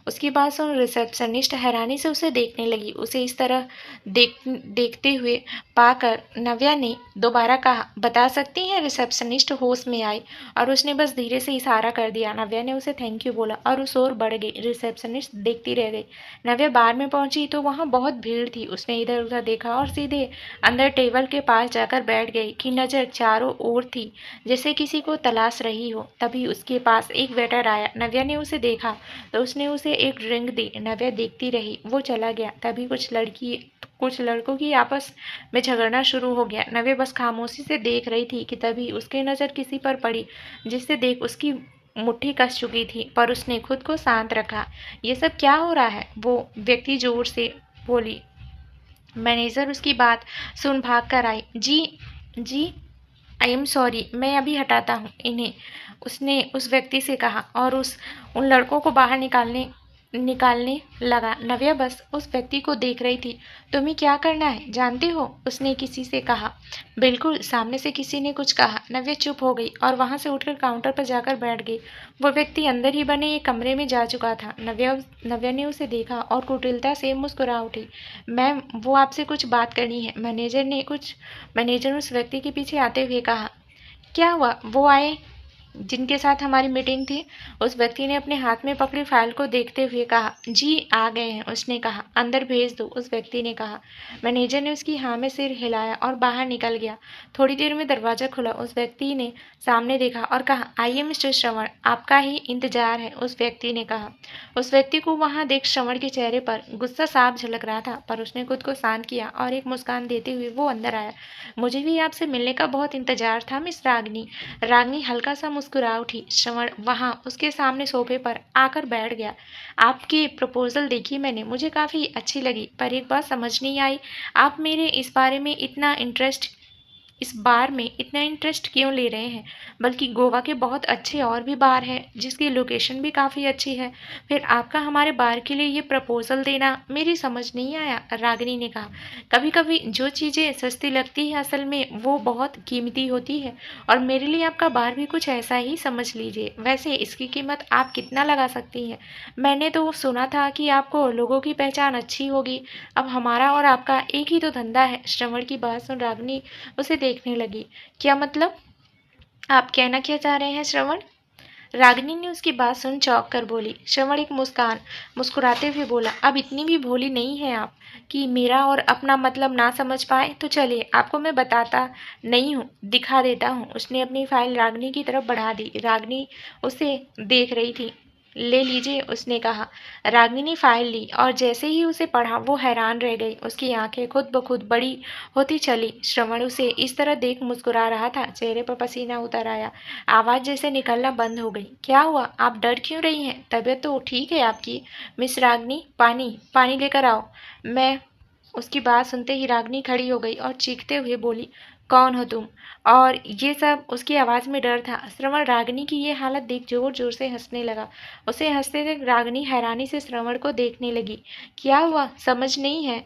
उसकी बात सुन रिसेप्शनिस्ट हैरानी से उसे देखने लगी। उसे इस तरह देखते हुए पाकर नव्या ने दोबारा कहा, बता सकती हैं? रिसेप्शनिस्ट होश में आई और उसने बस धीरे से इशारा कर दिया। नव्या ने उसे थैंक यू बोला और उस ओर बढ़ गई। रिसेप्शनिस्ट देखती रह गई। नव्या बार में पहुंची तो वहां बहुत भीड़ थी। उसने इधर उधर देखा और सीधे अंदर टेबल के पास जाकर बैठ गई कि नज़र चारों ओर थी, जैसे किसी को तलाश रही हो। तभी उसके पास एक वेटर आया। नव्या ने उसे देखा तो उसने उसे एक ड्रिंक दी। नव्या देखती रही, वो चला गया। तभी कुछ लड़कों की आपस में झगड़ना शुरू हो गया। नव्या बस खामोशी से देख रही थी कि तभी उसकी नज़र किसी पर पड़ी, जिसे देख उसकी मुट्ठी कस चुकी थी, पर उसने खुद को शांत रखा। ये सब क्या हो रहा है? वो व्यक्ति जोर से बोली। मैनेजर उसकी बात सुन भाग कर आई। जी जी, आई एम सॉरी, मैं अभी हटाता हूँ इन्हें, उसने उस व्यक्ति से कहा और उन लड़कों को बाहर निकालने लगा। नव्या बस उस व्यक्ति को देख रही थी। तुम्हें क्या करना है जानते हो? उसने किसी से कहा। बिल्कुल, सामने से किसी ने कुछ कहा। नव्या चुप हो गई और वहां से उठकर काउंटर पर जाकर बैठ गई। वो व्यक्ति अंदर ही बने एक कमरे में जा चुका था। नव्या ने उसे देखा और कुटिलता से मुस्कुरा उठी। मैम, वो आपसे कुछ बात करनी है। मैनेजर उस व्यक्ति के पीछे आते हुए कहा। क्या हुआ? वो आए जिनके साथ हमारी मीटिंग थी? उस व्यक्ति ने अपने हाथ में पकड़ी फाइल को देखते हुए कहा। जी, आ गए हैं, उसने कहा। अंदर भेज दो, उस व्यक्ति ने कहा। मैनेजर ने उसकी हाँ में सिर हिलाया और बाहर निकल गया। थोड़ी देर में दरवाजा खुला। उस व्यक्ति ने सामने देखा और कहा, आइए मिस्टर श्रवण, आपका ही इंतजार है, उस व्यक्ति ने कहा। उस व्यक्ति को वहां देख श्रवण के चेहरे पर गुस्सा साफ झलक रहा था, पर उसने खुद को शांत किया और एक मुस्कान देते हुए वो अंदर आया। मुझे भी आपसे मिलने का बहुत इंतजार था मिस रागनी। रागनी हल्का सा मुस्कुरा उठी। श्रवण वहां उसके सामने सोफे पर आकर बैठ गया। आपकी प्रपोजल देखी मैंने, मुझे काफ़ी अच्छी लगी, पर एक बात समझ नहीं आई, आप मेरे इस बारे में इतना इंटरेस्ट इस बार में इतना इंटरेस्ट क्यों ले रहे हैं? बल्कि गोवा के बहुत अच्छे और भी बार हैं जिसकी लोकेशन भी काफ़ी अच्छी है। फिर आपका हमारे बार के लिए ये प्रपोजल देना मेरी समझ नहीं आया, रागिनी ने कहा। कभी कभी जो चीज़ें सस्ती लगती है असल में वो बहुत कीमती होती है, और मेरे लिए आपका बार भी कुछ ऐसा ही समझ लीजिए। वैसे इसकी कीमत आप कितना लगा सकती हैं? मैंने तो सुना था कि आपको लोगों की पहचान अच्छी होगी। अब हमारा और आपका एक ही तो धंधा है। श्रवण की बात सुन रागिनी उसे देखने लगी। क्या मतलब? आप कहना क्या चाह रहे हैं श्रवण? रागिनी ने उसकी बात सुन चौंक कर बोली। श्रवण एक मुस्कुराते हुए बोला, अब इतनी भी भोली नहीं है आप कि मेरा और अपना मतलब ना समझ पाए। तो चलिए आपको मैं बताता नहीं हूँ, दिखा देता हूँ। उसने अपनी फाइल रागिनी की तरफ बढ़ा दी। रागिनी उसे देख रही थी। ले लीजिए, उसने कहा। रागिनी ने फाइल ली और जैसे ही उसे पढ़ा वो हैरान रह गई। उसकी आंखें खुद ब खुद बड़ी होती चली। श्रवण उसे इस तरह देख मुस्कुरा रहा था, चेहरे पर पसीना उतर आया। आवाज़ जैसे निकलना बंद हो गई। क्या हुआ? आप डर क्यों रही हैं? तबीयत तो ठीक है आपकी? मिस रागिनी, पानी पानी लेकर आओ। मैं उसकी बात सुनते ही रागिनी खड़ी हो गई और चीखते हुए बोली, कौन हो तुम? और ये सब? उसकी आवाज़ में डर था। श्रवण रागिनी की ये हालत देख जोर जोर से हंसने लगा। उसे हंसते देख रागिनी हैरानी से श्रवण को देखने लगी। क्या हुआ, समझ नहीं है?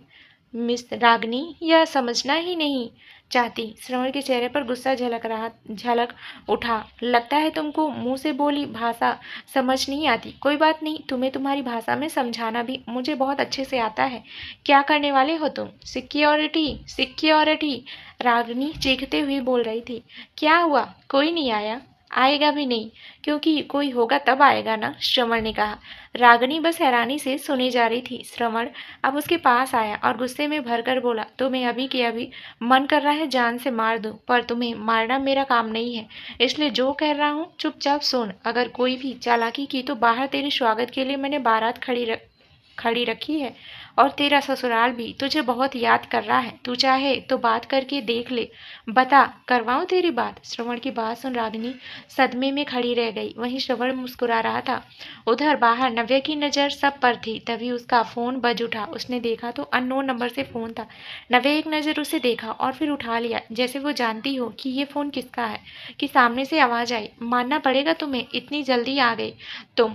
मिस रागिनी, यह समझना ही नहीं चाहती। श्रवण के चेहरे पर गुस्सा झलक उठा। लगता है तुमको मुंह से बोली भाषा समझ नहीं आती। कोई बात नहीं, तुम्हें तुम्हारी भाषा में समझाना भी मुझे बहुत अच्छे से आता है। क्या करने वाले हो तुम? सिक्योरिटी सिक्योरिटी, रागिनी चीखते हुए बोल रही थी। क्या हुआ? कोई नहीं आया? आएगा भी नहीं, क्योंकि कोई होगा तब आएगा ना, श्रवण ने कहा। रागिनी बस हैरानी से सुने जा रही थी। श्रवण अब उसके पास आया और गुस्से में भरकर बोला, तुम्हें अभी के अभी मन कर रहा है जान से मार दूं, पर तुम्हें मारना मेरा काम नहीं है। इसलिए जो कह रहा हूँ चुपचाप सुन। अगर कोई भी चालाकी की तो बाहर तेरे स्वागत के लिए मैंने बारात खड़ी रखी है, और तेरा ससुराल भी तुझे बहुत याद कर रहा है। तू चाहे तो बात करके देख ले। बता, करवाऊं तेरी बात? श्रवण की बात सुन रागिनी सदमे में खड़ी रह गई। वहीं श्रवण मुस्कुरा रहा था। उधर बाहर नव्या की नज़र सब पर थी। तभी उसका फ़ोन बज उठा। उसने देखा तो अननोन नंबर से फ़ोन था। नव्या एक नज़र उसे देखा और फिर उठा लिया, जैसे वो जानती हो कि ये फ़ोन किसका है। कि सामने से आवाज़ आई, मानना पड़ेगा तुम्हें, इतनी जल्दी आ गई तुम।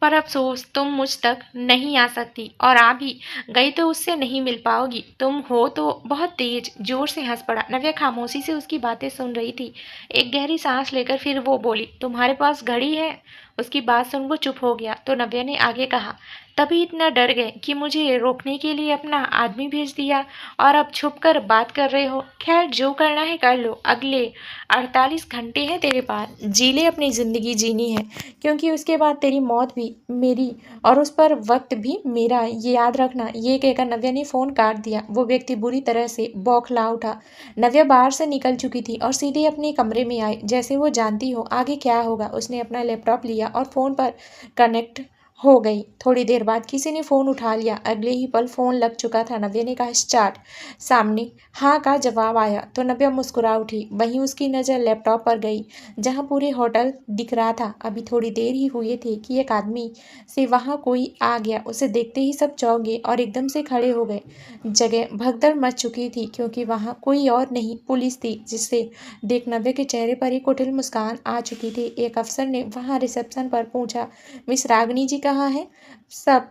पर अफसोस तुम मुझ तक नहीं आ सकती, और आ भी गई तो उससे नहीं मिल पाओगी। तुम हो तो बहुत तेज। जोर से हंस पड़ा। नव्या खामोशी से उसकी बातें सुन रही थी। एक गहरी सांस लेकर फिर वो बोली, तुम्हारे पास घड़ी है? उसकी बात सुन वो चुप हो गया। तो नव्या ने आगे कहा, तभी इतना डर गए कि मुझे रोकने के लिए अपना आदमी भेज दिया, और अब छुप कर बात कर रहे हो। खैर, जो करना है कर लो। अगले 48 घंटे हैं तेरे पास, जी ले, अपनी ज़िंदगी जीनी है, क्योंकि उसके बाद तेरी मौत भी मेरी, और उस पर वक्त भी मेरा, ये याद रखना। ये कहकर नव्या ने फ़ोन काट दिया। वो व्यक्ति बुरी तरह से बौखला उठा। नव्या बाहर से निकल चुकी थी और सीधे अपने कमरे में आई, जैसे वो जानती हो आगे क्या होगा। उसने अपना लैपटॉप लिया और फ़ोन पर कनेक्ट हो गई। थोड़ी देर बाद किसी ने फ़ोन उठा लिया। अगले ही पल फ़ोन लग चुका था। नव्या ने कहा, स्टार्ट। सामने हाँ का जवाब आया तो नव्या मुस्कुरा उठी। वहीं उसकी नज़र लैपटॉप पर गई, जहाँ पूरे होटल दिख रहा था। अभी थोड़ी देर ही हुई थी कि एक आदमी से वहाँ कोई आ गया। उसे देखते ही सब चौंक गए और एकदम से खड़े हो गए। जगह भगदड़ मच चुकी थी, क्योंकि वहाँ कोई और नहीं, पुलिस थी, जिससे देख नव्या के चेहरे पर एक कुटिल मुस्कान आ चुकी थी। एक अफसर ने वहाँ रिसेप्शन पर पूछा, मिस रागिनी जी कहाँ है? सब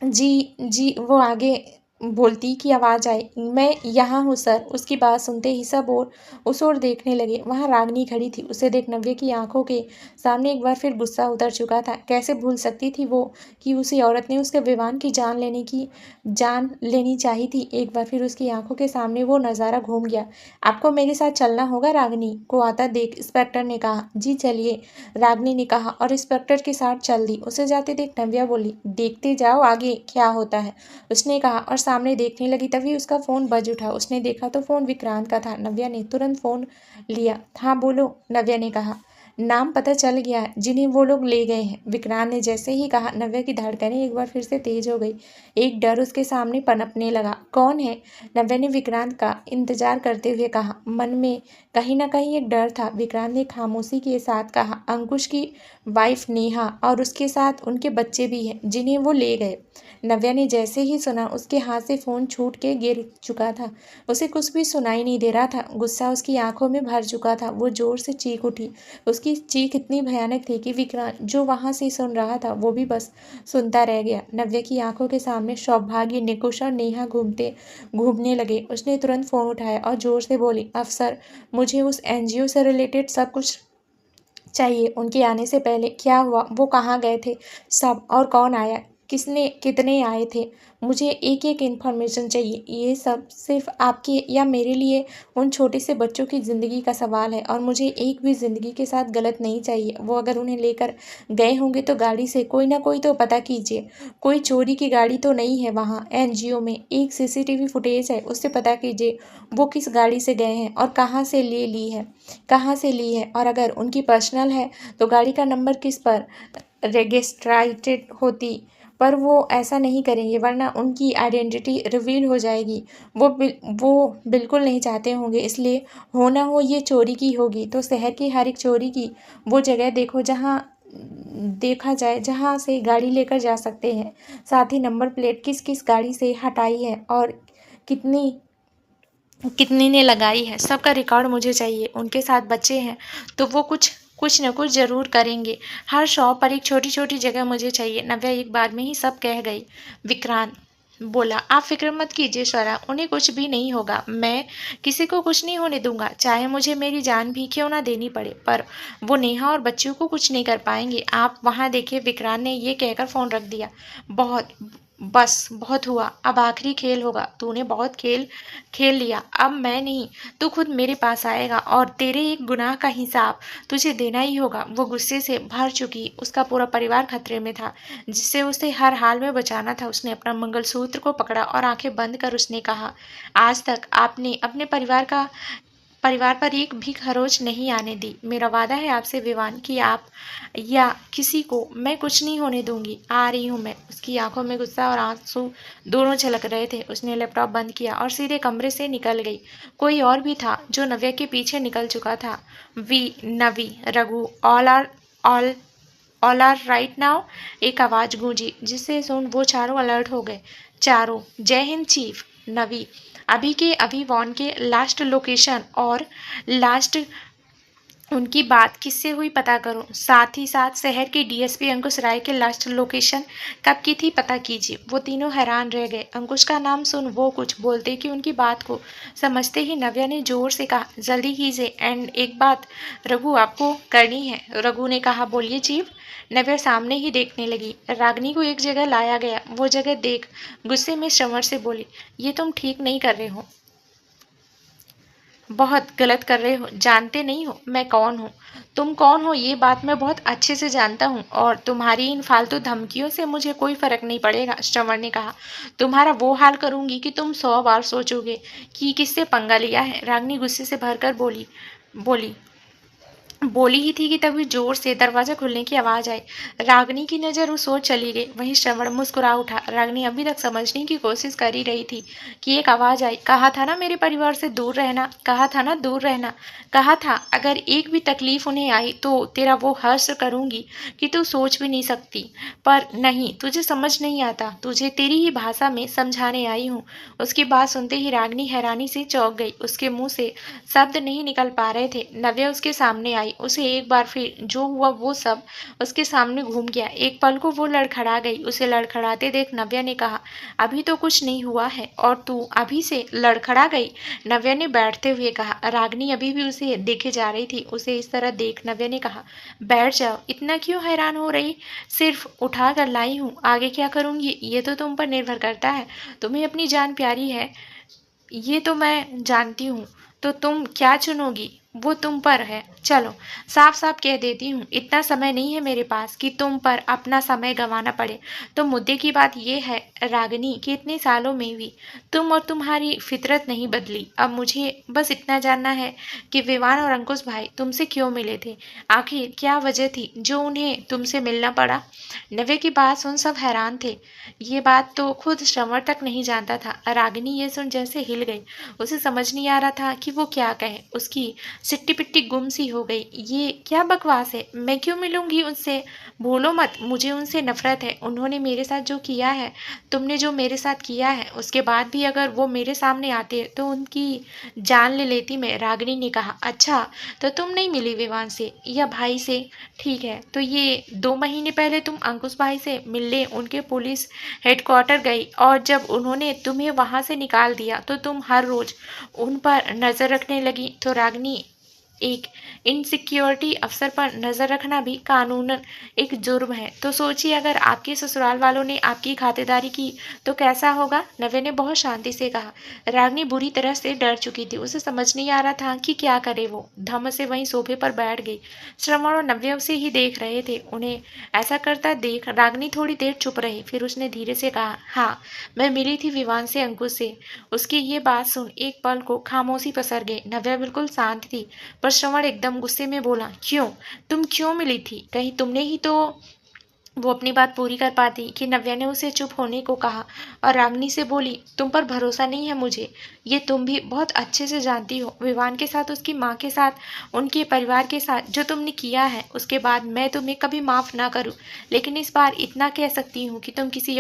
जी जी, वो आगे बोलती की आवाज़ आई, मैं यहाँ हूँ सर। उसकी बात सुनते ही सब उस ओर देखने लगे। वहाँ रागिनी खड़ी थी। उसे देख नव्या की आंखों के सामने एक बार फिर गुस्सा उतर चुका था। कैसे भूल सकती थी वो कि उसी औरत ने उसके विवान की जान लेनी चाहिए थी। एक बार फिर उसकी आंखों के सामने वो नज़ारा घूम गया। आपको मेरे साथ चलना होगा, रागिनी को आता देख इंस्पेक्टर ने कहा। जी चलिए, रागिनी ने कहा और इंस्पेक्टर के साथ चल दी। उसे जाते देख नव्या बोली, देखते जाओ आगे क्या होता है, उसने कहा और सामने देखने लगी। तभी उसका फ़ोन बज उठा। उसने देखा तो फ़ोन विक्रांत का था। नव्या ने तुरंत फ़ोन लिया। हाँ बोलो, नव्या ने कहा। नाम पता चल गया है जिन्हें वो लोग ले गए हैं, विक्रांत ने जैसे ही कहा। नव्या की धड़कनें एक बार फिर से तेज हो गई। एक डर उसके सामने पनपने लगा। कौन है? नव्या ने विक्रांत का इंतजार करते हुए कहा। मन में कहीं ना कहीं एक डर था। विक्रांत ने खामोशी के साथ कहा, अंकुश की वाइफ नेहा और उसके साथ उनके बच्चे भी हैं जिन्हें वो ले गए। नव्या ने जैसे ही सुना उसके हाथ से फ़ोन छूट के गिर चुका था। उसे कुछ भी सुनाई नहीं दे रहा था। गुस्सा उसकी आंखों में भर चुका था। वो जोर से चीख उठी। उसकी चीख इतनी भयानक थी कि विक्रांत जो वहाँ से सुन रहा था वो भी बस सुनता रह गया। नव्या की आंखों के सामने सौभाग्य, निकुश और नेहा घूमने लगे। उसने तुरंत फ़ोन उठाया और जोर से बोली, अफसर, मुझे उस एनजीओ से रिलेटेड सब कुछ चाहिए। उनके आने से पहले क्या हुआ, वो कहाँ गए थे सब, और कौन आया, किसने, कितने आए थे। मुझे एक एक इन्फॉर्मेशन चाहिए। ये सब सिर्फ आपके या मेरे लिए उन छोटे से बच्चों की ज़िंदगी का सवाल है और मुझे एक भी ज़िंदगी के साथ गलत नहीं चाहिए। वो अगर उन्हें लेकर गए होंगे तो गाड़ी से कोई ना कोई तो पता कीजिए। कोई चोरी की गाड़ी तो नहीं है वहाँ एनजीओ में। एक सीसीटीवी फुटेज है, उससे पता कीजिए वो किस गाड़ी से गए हैं और कहाँ से ली है। और अगर उनकी पर्सनल है तो गाड़ी का नंबर किस पर रजिस्ट्रेटेड होती। पर वो ऐसा नहीं करेंगे वरना उनकी आइडेंटिटी रिवील हो जाएगी। वो बिल्कुल नहीं चाहते होंगे, इसलिए हो ना हो ये चोरी की होगी। तो शहर की हर एक चोरी की वो जगह देखो जहाँ देखा जाए जहाँ से गाड़ी लेकर जा सकते हैं। साथ ही नंबर प्लेट किस किस गाड़ी से हटाई है और कितनी कितनी ने लगाई है, सबका रिकॉर्ड मुझे चाहिए। उनके साथ बच्चे हैं तो वो कुछ न कुछ ज़रूर करेंगे। हर शॉप पर एक छोटी छोटी जगह मुझे चाहिए। नव्या एक बार में ही सब कह गई। विक्रांत बोला, आप फिक्र मत कीजिए स्वरा, उन्हें कुछ भी नहीं होगा। मैं किसी को कुछ नहीं होने दूंगा, चाहे मुझे मेरी जान भी क्यों ना देनी पड़े। पर वो नेहा और बच्चों को कुछ नहीं कर पाएंगे। आप वहाँ देखिए। विक्रांत ने ये कहकर फ़ोन रख दिया। बहुत बस बहुत हुआ, अब आखिरी खेल होगा। तूने बहुत खेल खेल लिया, अब मैं नहीं, तू खुद मेरे पास आएगा और तेरे एक गुनाह का हिसाब तुझे देना ही होगा। वो गुस्से से भर चुकी, उसका पूरा परिवार खतरे में था जिससे उसे हर हाल में बचाना था। उसने अपना मंगलसूत्र को पकड़ा और आंखें बंद कर उसने कहा, आज तक आपने अपने परिवार पर एक भी खरोच नहीं आने दी। मेरा वादा है आपसे विवान कि आप या किसी को मैं कुछ नहीं होने दूंगी। आ रही हूँ मैं। उसकी आंखों में गुस्सा और आंसू दोनों झलक रहे थे। उसने लैपटॉप बंद किया और सीधे कमरे से निकल गई। कोई और भी था जो नव्या के पीछे निकल चुका था। नवी, रघु, ऑल आर राइट नाउ, एक आवाज गूंजी जिससे सुन वो चारों अलर्ट हो गए। चारों, जय हिंद चीफ। नवी, अभी के अभी वॉन के लास्ट लोकेशन और लास्ट उनकी बात किससे हुई पता करो। साथ ही साथ शहर के डीएसपी अंकुश राय के लास्ट लोकेशन कब की थी पता कीजिए। वो तीनों हैरान रह गए। अंकुश का नाम सुन वो कुछ बोलते कि उनकी बात को समझते ही नव्या ने जोर से कहा, जल्दी कीजिए। एंड एक बात रघु आपको करनी है। रघु ने कहा, बोलिए चीफ। नव्या सामने ही देखने लगी। रागनी को एक जगह लाया गया, वो जगह देख गुस्से में श्रवण से बोली, ये तुम ठीक नहीं कर रहे हो, बहुत गलत कर रहे हो। जानते नहीं हो मैं कौन हूँ। तुम कौन हो ये बात मैं बहुत अच्छे से जानता हूँ और तुम्हारी इन फालतू धमकियों से मुझे कोई फर्क नहीं पड़ेगा। श्रवण ने कहा, तुम्हारा वो हाल करूंगी कि तुम 100 बार सोचोगे कि किससे पंगा लिया है। रागनी गुस्से से भरकर बोली बोली ही थी कि तभी जोर से दरवाजा खुलने की आवाज आई। रागनी की नजर उस ओर चली गई। वहीं श्रवण मुस्कुरा उठा। रागनी अभी तक समझने की कोशिश कर ही रही थी कि एक आवाज आई, कहा था ना मेरे परिवार से दूर रहना, कहा था ना दूर रहना, कहा था अगर एक भी तकलीफ उन्हें आई तो तेरा वो हर्ष करूंगी कि तू सोच भी नहीं सकती। पर नहीं, तुझे समझ नहीं आता, तुझे तेरी ही भाषा में समझाने आई हूँ। उसकी बात सुनते ही रागनी हैरानी से चौंक गई। उसके मुंह से शब्द नहीं निकल पा रहे थे। नव्या उसके सामने आई। उसे एक बार फिर जो हुआ वो सब उसके सामने घूम गया। एक पल को वो लड़खड़ा गई। उसे लड़खड़ाते देख नव्या ने कहा, अभी तो कुछ नहीं हुआ है और तू अभी से लड़खड़ा गई। नव्या ने बैठते हुए कहा। रागनी अभी भी उसे देखे जा रही थी। उसे इस तरह देख नव्या ने कहा, बैठ जाओ, इतना क्यों हैरान हो रही, सिर्फ उठा कर लाई हूँ, आगे क्या करूँगी ये तो तुम पर निर्भर करता है। तुम्हें अपनी जान प्यारी है ये तो मैं जानती हूँ, तो तुम क्या चुनोगी वो तुम पर है। चलो साफ साफ कह देती हूँ, इतना समय नहीं है मेरे पास कि तुम पर अपना समय गंवाना पड़े। तो मुद्दे की बात यह है रागिनी कि इतने सालों में भी तुम और तुम्हारी फितरत नहीं बदली। अब मुझे बस इतना जानना है कि विवान और अंकुश भाई तुमसे क्यों मिले थे, आखिर क्या वजह थी जो उन्हें तुमसे मिलना पड़ा। नव्या की बात सुन सब हैरान थे। ये बात तो खुद श्रवण तक नहीं जानता था। रागिनी ये सुन जैसे हिल गई। उसे समझ नहीं आ रहा था कि वो क्या कहे। उसकी सिट्टी पिट्टी गुम सी हो गई। ये क्या बकवास है, मैं क्यों मिलूंगी उनसे? भूलो मत, मुझे उनसे नफरत है। उन्होंने मेरे साथ जो किया है, तुमने जो मेरे साथ किया है, उसके बाद भी अगर वो मेरे सामने आते तो उनकी जान ले लेती मैं। रागिनी ने कहा। अच्छा, तो तुम नहीं मिली विवान से या भाई से? ठीक है, तो ये 2 महीने पहले तुम अंकुश भाई से मिलने उनके पुलिस हेडक्वार्टर गई, और जब उन्होंने तुम्हें वहां से निकाल दिया तो तुम हर रोज उन पर नजर रखने लगी। तो रागिनी, एक इनसिक्योरिटी अफसर पर नजर रखना भी कानूनन एक जुर्म है। तो सोचिए, अगर आपके ससुराल वालों ने आपकी खातिरदारी की तो कैसा होगा? नव्या ने बहुत शांति से कहा। रागिनी बुरी तरह से डर चुकी थी, उसे समझ नहीं आ रहा था कि क्या करे। वो धम से वहीं सोफे पर बैठ गई। श्रवण और नव्या उसे ही देख रहे थे। उन्हें ऐसा करता देख रागिनी थोड़ी देर चुप रही, फिर उसने धीरे से कहा, हाँ, मैं मिली थी विवान से, अंकुश से। उसकी ये बात सुन एक पल को खामोशी पसर गई। नव्या बिल्कुल शांत थी, पर श्रवण एकदम गुस्से में बोला, क्यों? तुम क्यों मिली थी? कहीं तुमने ही तो वो अपनी बात पूरी कर पाती कि नव्या ने उसे चुप होने को कहा, और रागिनी से बोली, तुम पर भरोसा नहीं है मुझे, ये तुम भी बहुत अच्छे से जानती हो। विवान के साथ, उसकी माँ के साथ, उनके परिवार के साथ जो तुमने किया है, उसके बाद मैं तुम्हें कभी माफ़ ना करूँ। लेकिन इस बार इतना कह सकती हूँ कि तुम किसी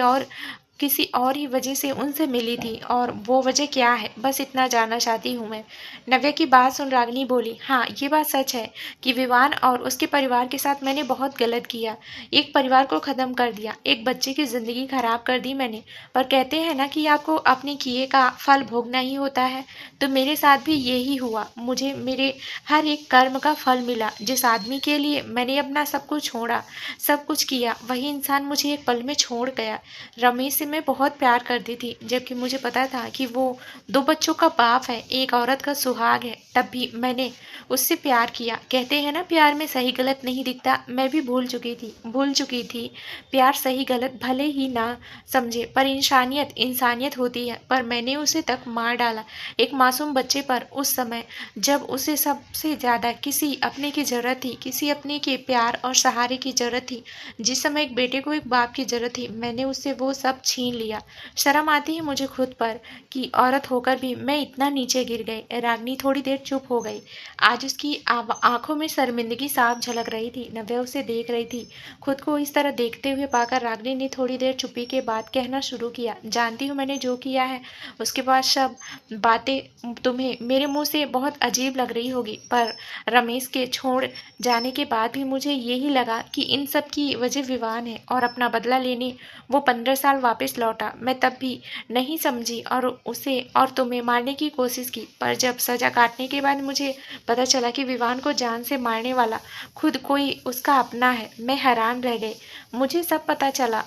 और ही वजह से उनसे मिली थी, और वो वजह क्या है, बस इतना जानना चाहती हूँ मैं। नव्या की बात सुन रागिनी बोली, हाँ, ये बात सच है कि विवान और उसके परिवार के साथ मैंने बहुत गलत किया। एक परिवार को ख़त्म कर दिया, एक बच्चे की ज़िंदगी ख़राब कर दी मैंने। पर कहते हैं ना कि आपको अपने किए का फल भोगना ही होता है, तो मेरे साथ भी यही हुआ। मुझे मेरे हर एक कर्म का फल मिला। जिस आदमी के लिए मैंने अपना सब कुछ छोड़ा, सब कुछ किया, वही इंसान मुझे एक पल में छोड़ गया। रमेश से मैं बहुत प्यार करती थी, जबकि मुझे पता था कि वो 2 बच्चों का बाप है, एक औरत का सुहाग है, तब भी मैंने उससे प्यार किया। कहते हैं ना, प्यार में सही गलत नहीं दिखता। मैं भी भूल चुकी थी। प्यार सही गलत भले ही ना समझे, पर इंसानियत इंसानियत होती है। पर मैंने उसे तक मार डाला, एक मासूम बच्चे पर, उस समय जब उसे सबसे ज़्यादा किसी अपने की ज़रूरत थी, किसी अपने के प्यार और सहारे की ज़रूरत थी। जिस समय एक बेटे को एक बाप की ज़रूरत थी, मैंने उससे वो सब छीन लिया। शर्म आती है मुझे खुद पर कि औरत होकर भी मैं इतना नीचे गिर गई। रागिनी थोड़ी देर चुप हो गई। आज उसकी आंखों में शर्मिंदगी साफ झलक रही थी। नव्या उसे देख रही थी। खुद को इस तरह देखते हुए पाकर रागिनी ने थोड़ी देर चुप्पी के बाद कहना शुरू किया, जानती हूँ मैंने जो किया है, उसके बाद सब बातें तुम्हें मेरे मुंह से बहुत अजीब लग रही होगी, पर रमेश के छोड़ जाने के बाद भी मुझे यही लगा कि इन सब की वजह विवान है, और अपना बदला लेने वो 15 साल वापस लौटा। मैं तब भी नहीं समझी और उसे और तुम्हें मारने की कोशिश की, पर जब सजा काटने के बाद मुझे पता चला कि विवान को जान से मारने वाला खुद कोई उसका अपना है। मैं हैरान रह गई। मुझे सब पता चला,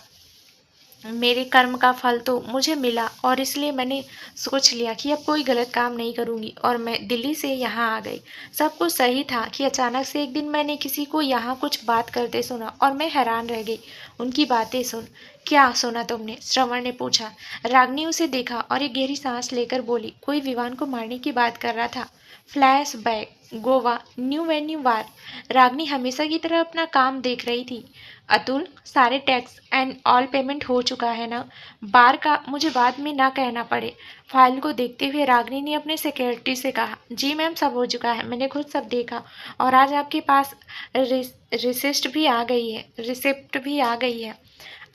मेरे कर्म का फल तो मुझे मिला, और इसलिए मैंने सोच लिया कि अब कोई गलत काम नहीं करूंगी, और मैं दिल्ली से यहाँ आ गई। सब कुछ सही था कि अचानक से एक दिन मैंने किसी को यहाँ कुछ बात करते सुना, और मैं हैरान रह गई उनकी बातें सुन। क्या सुना तुमने? श्रवण ने पूछा। रागिनी उसे देखा और एक गहरी सांस लेकर बोली, कोई विवान को मारने की बात कर रहा था। Flashback, Goa, new venue bar. Ragini हमेशा की तरह अपना काम देख रही थी। अतुल, सारे टैक्स एंड ऑल पेमेंट हो चुका है ना? बार का मुझे बाद में ना कहना पड़े। फाइल को देखते हुए रागिनी ने अपने सेक्रेटरी से कहा, जी मैम, सब हो चुका है, मैंने खुद सब देखा, और आज आपके पास रिसिप्ट भी आ गई है।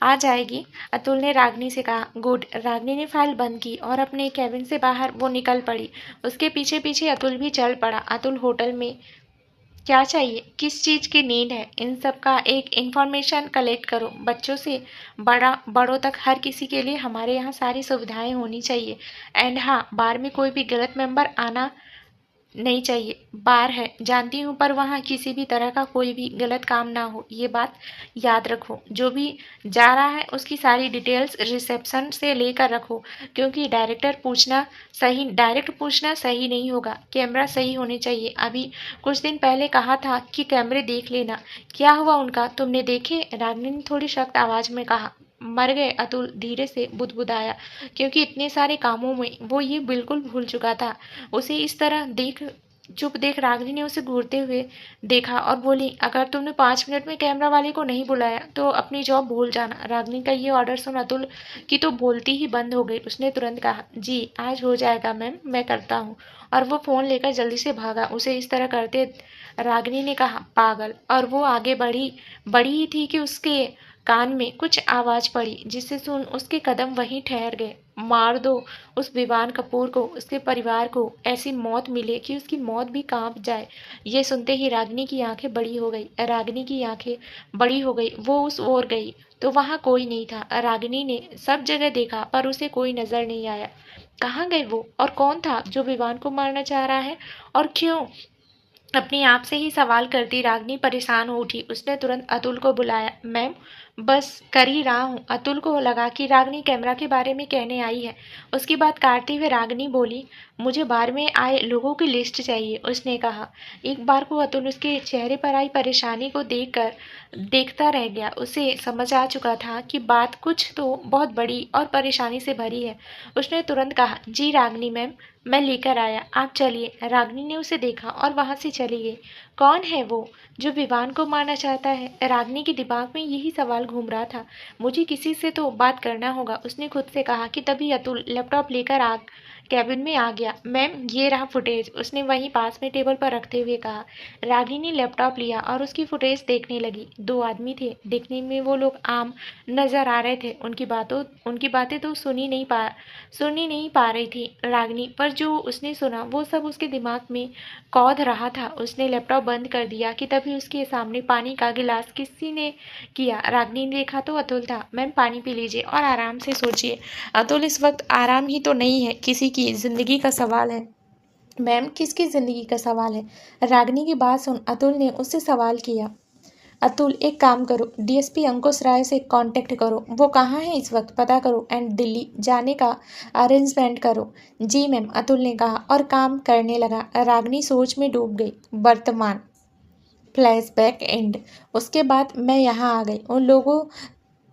आ जाएगी, अतुल ने रागिनी से कहा। गुड। रागिनी ने फाइल बंद की और अपने कैबिन से बाहर वो निकल पड़ी। उसके पीछे पीछे अतुल भी चल पड़ा। अतुल, होटल में क्या चाहिए, किस चीज़ की नीड है, इन सब का एक इंफॉर्मेशन कलेक्ट करो। बच्चों से बड़ों तक हर किसी के लिए हमारे यहाँ सारी सुविधाएं होनी चाहिए। एंड हाँ, बार में कोई भी गलत मेंबर आना नहीं चाहिए। बार है जानती हूँ, पर वहाँ किसी भी तरह का कोई भी गलत काम ना हो, ये बात याद रखो। जो भी जा रहा है उसकी सारी डिटेल्स रिसेप्शन से लेकर रखो, क्योंकि डायरेक्ट पूछना सही नहीं होगा। कैमरा सही होने चाहिए। अभी कुछ दिन पहले कहा था कि कैमरे देख लेना, क्या हुआ उनका, तुमने देखे? रागिनी ने थोड़ी सख्त आवाज में कहा। मर गए, अतुल धीरे से बुदबुदाया, क्योंकि इतने सारे कामों में वो ये बिल्कुल भूल चुका था। उसे इस तरह देख चुप देख रागिनी ने उसे घूरते हुए देखा और बोली, अगर तुमने 5 मिनट में कैमरा वाले को नहीं बुलाया तो अपनी जॉब भूल जाना। रागिनी का ये ऑर्डर सुन अतुल की तो बोलती ही बंद हो गई। उसने तुरंत कहा, जी आज हो जाएगा मैम, मैं करता हूँ। और वो फोन लेकर जल्दी से भागा। उसे इस तरह करते रागिनी ने कहा, पागल। और वो आगे बढ़ी बढ़ी ही थी कि उसके कान में कुछ आवाज पड़ी, जिसे सुन उसके कदम वहीं ठहर गए। मार दो उस विवान कपूर को, उसके परिवार को ऐसी मौत मिले कि उसकी मौत भी कांप जाए। ये सुनते ही रागिनी की आंखें बड़ी हो गई। रागिनी की आंखें बड़ी हो गई। वो उस ओर गई तो वहां कोई नहीं था। रागिनी ने सब जगह देखा पर उसे कोई नजर नहीं आया। कहाँ गए वो, और कौन था जो विवान को मारना चाह रहा है, और क्यों? अपने आप से ही सवाल करती रागिनी परेशान हो उठी। उसने तुरंत अतुल को बुलाया। मैम, बस कर ही रहा हूँ। अतुल को लगा कि रागिनी कैमरा के बारे में कहने आई है। उसकी बात काटते हुए रागिनी बोली, मुझे बार में आए लोगों की लिस्ट चाहिए। उसने कहा। एक बार को अतुल उसके चेहरे पर आई परेशानी को देखकर देखता रह गया। उसे समझ आ चुका था कि बात कुछ तो बहुत बड़ी और परेशानी से भरी है। उसने तुरंत कहा, जी रागिनी मैम, मैं लेकर आया, आप चलिए। रागिनी ने उसे देखा और वहां से चली गई। कौन है वो जो विवान को मारना चाहता है? रागिनी के दिमाग में यही सवाल घूम रहा था। मुझे किसी से तो बात करना होगा, उसने खुद से कहा। कि तभी अतुल लैपटॉप लेकर आ कैबिन में आ गया। मैम, ये रहा फुटेज, उसने वहीं पास में टेबल पर रखते हुए कहा। रागिनी ने लैपटॉप लिया और उसकी फुटेज देखने लगी। 2 आदमी थे। देखने में वो लोग आम नजर आ रहे थे। उनकी बातें तो सुनी नहीं पा रही थी रागिनी, पर जो उसने सुना वो सब उसके दिमाग में कौध रहा था। उसने लैपटॉप बंद कर दिया कि तभी उसके सामने पानी का गिलास किसी ने किया। रागिनी ने देखा तो अतुल था। मैम, पानी पी लीजिए और आराम से सोचिए। अतुल, इस वक्त आराम ही तो नहीं है, किसी की जिंदगी का सवाल है। मैम, किसकी जिंदगी का सवाल है? रागिनी की बात सुन अतुल ने उससे सवाल किया। अतुल, एक काम करो, डीएसपी अंकुश राय से कांटेक्ट करो। वो कहाँ है इस वक्त, पता करो एंड दिल्ली जाने का अरेंजमेंट करो। जी मैम, अतुल ने कहा और काम करने लगा। रागिनी सोच में डूब गई। वर्तमान फ्लैशबैक एंड। उसके बाद मैं यहाँ आ गई। उन लोगों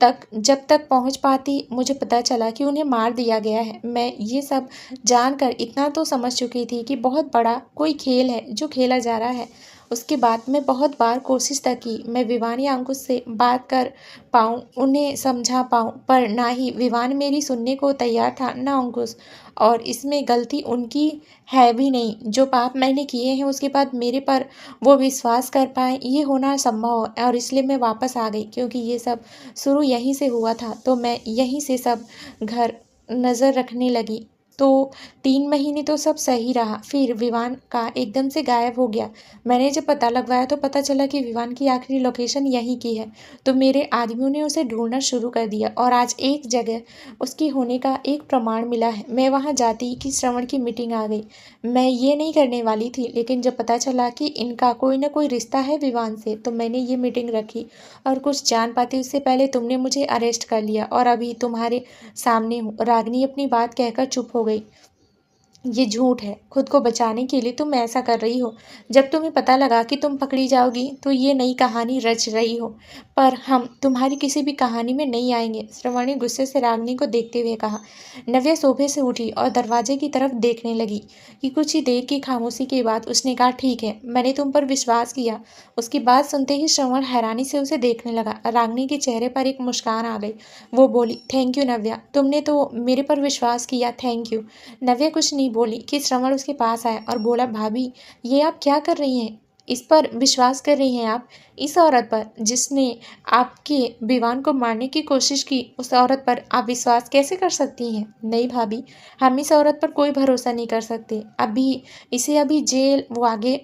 तक जब तक पहुंच पाती मुझे पता चला कि उन्हें मार दिया गया है। मैं ये सब जानकर इतना तो समझ चुकी थी कि बहुत बड़ा कोई खेल है जो खेला जा रहा है। उसके बाद मैं बहुत बार कोशिश तक की मैं विवान या अंकुश से बात कर पाऊँ, उन्हें समझा पाऊँ, पर ना ही विवान मेरी सुनने को तैयार था ना अंकुश। और इसमें गलती उनकी है भी नहीं। जो पाप मैंने किए हैं उसके बाद मेरे पर वो विश्वास कर पाए, ये होना संभव है। और इसलिए मैं वापस आ गई, क्योंकि ये सब शुरू यहीं से हुआ था। तो मैं यहीं से सब घर नज़र रखने लगी। तो 3 महीने तो सब सही रहा। फिर विवान का एकदम से गायब हो गया। मैंने जब पता लगवाया तो पता चला कि विवान की आखिरी लोकेशन यहीं की है। तो मेरे आदमियों ने उसे ढूंढना शुरू कर दिया और आज एक जगह उसकी होने का एक प्रमाण मिला है। मैं वहां जाती कि श्रवण की मीटिंग आ गई। मैं ये नहीं करने वाली थी, लेकिन जब पता चला कि इनका कोई ना कोई रिश्ता है विवान से, तो मैंने ये मीटिंग रखी। और कुछ जान पाती उससे पहले तुमने मुझे अरेस्ट कर लिया और अभी तुम्हारे सामने हूँ। रागिनी अपनी बात कहकर चुप हो गई। ये झूठ है। खुद को बचाने के लिए तुम ऐसा कर रही हो। जब तुम्हें पता लगा कि तुम पकड़ी जाओगी तो ये नई कहानी रच रही हो, पर हम तुम्हारी किसी भी कहानी में नहीं आएंगे। श्रवण ने गुस्से से रागिनी को देखते हुए कहा। नव्या सोफे से उठी और दरवाजे की तरफ देखने लगी कि कुछ ही देर की खामोशी के बाद उसने कहा, ठीक है, मैंने तुम पर विश्वास किया। उसकी बात सुनते ही श्रवण हैरानी से उसे देखने लगा। रागिनी के चेहरे पर एक मुस्कान आ गई। वो बोली, थैंक यू नव्या, तुमने तो मेरे पर विश्वास किया, थैंक यू। नव्या कुछ नहीं बोली कि श्रवण उसके पास आया और बोला, भाभी, ये आप क्या कर रही हैं? इस पर विश्वास कर रही हैं आप? इस औरत पर जिसने आपके विवान को मारने की कोशिश की, उस औरत पर आप विश्वास कैसे कर सकती हैं? नहीं भाभी, हम इस औरत पर कोई भरोसा नहीं कर सकते। अभी जेल। वो आगे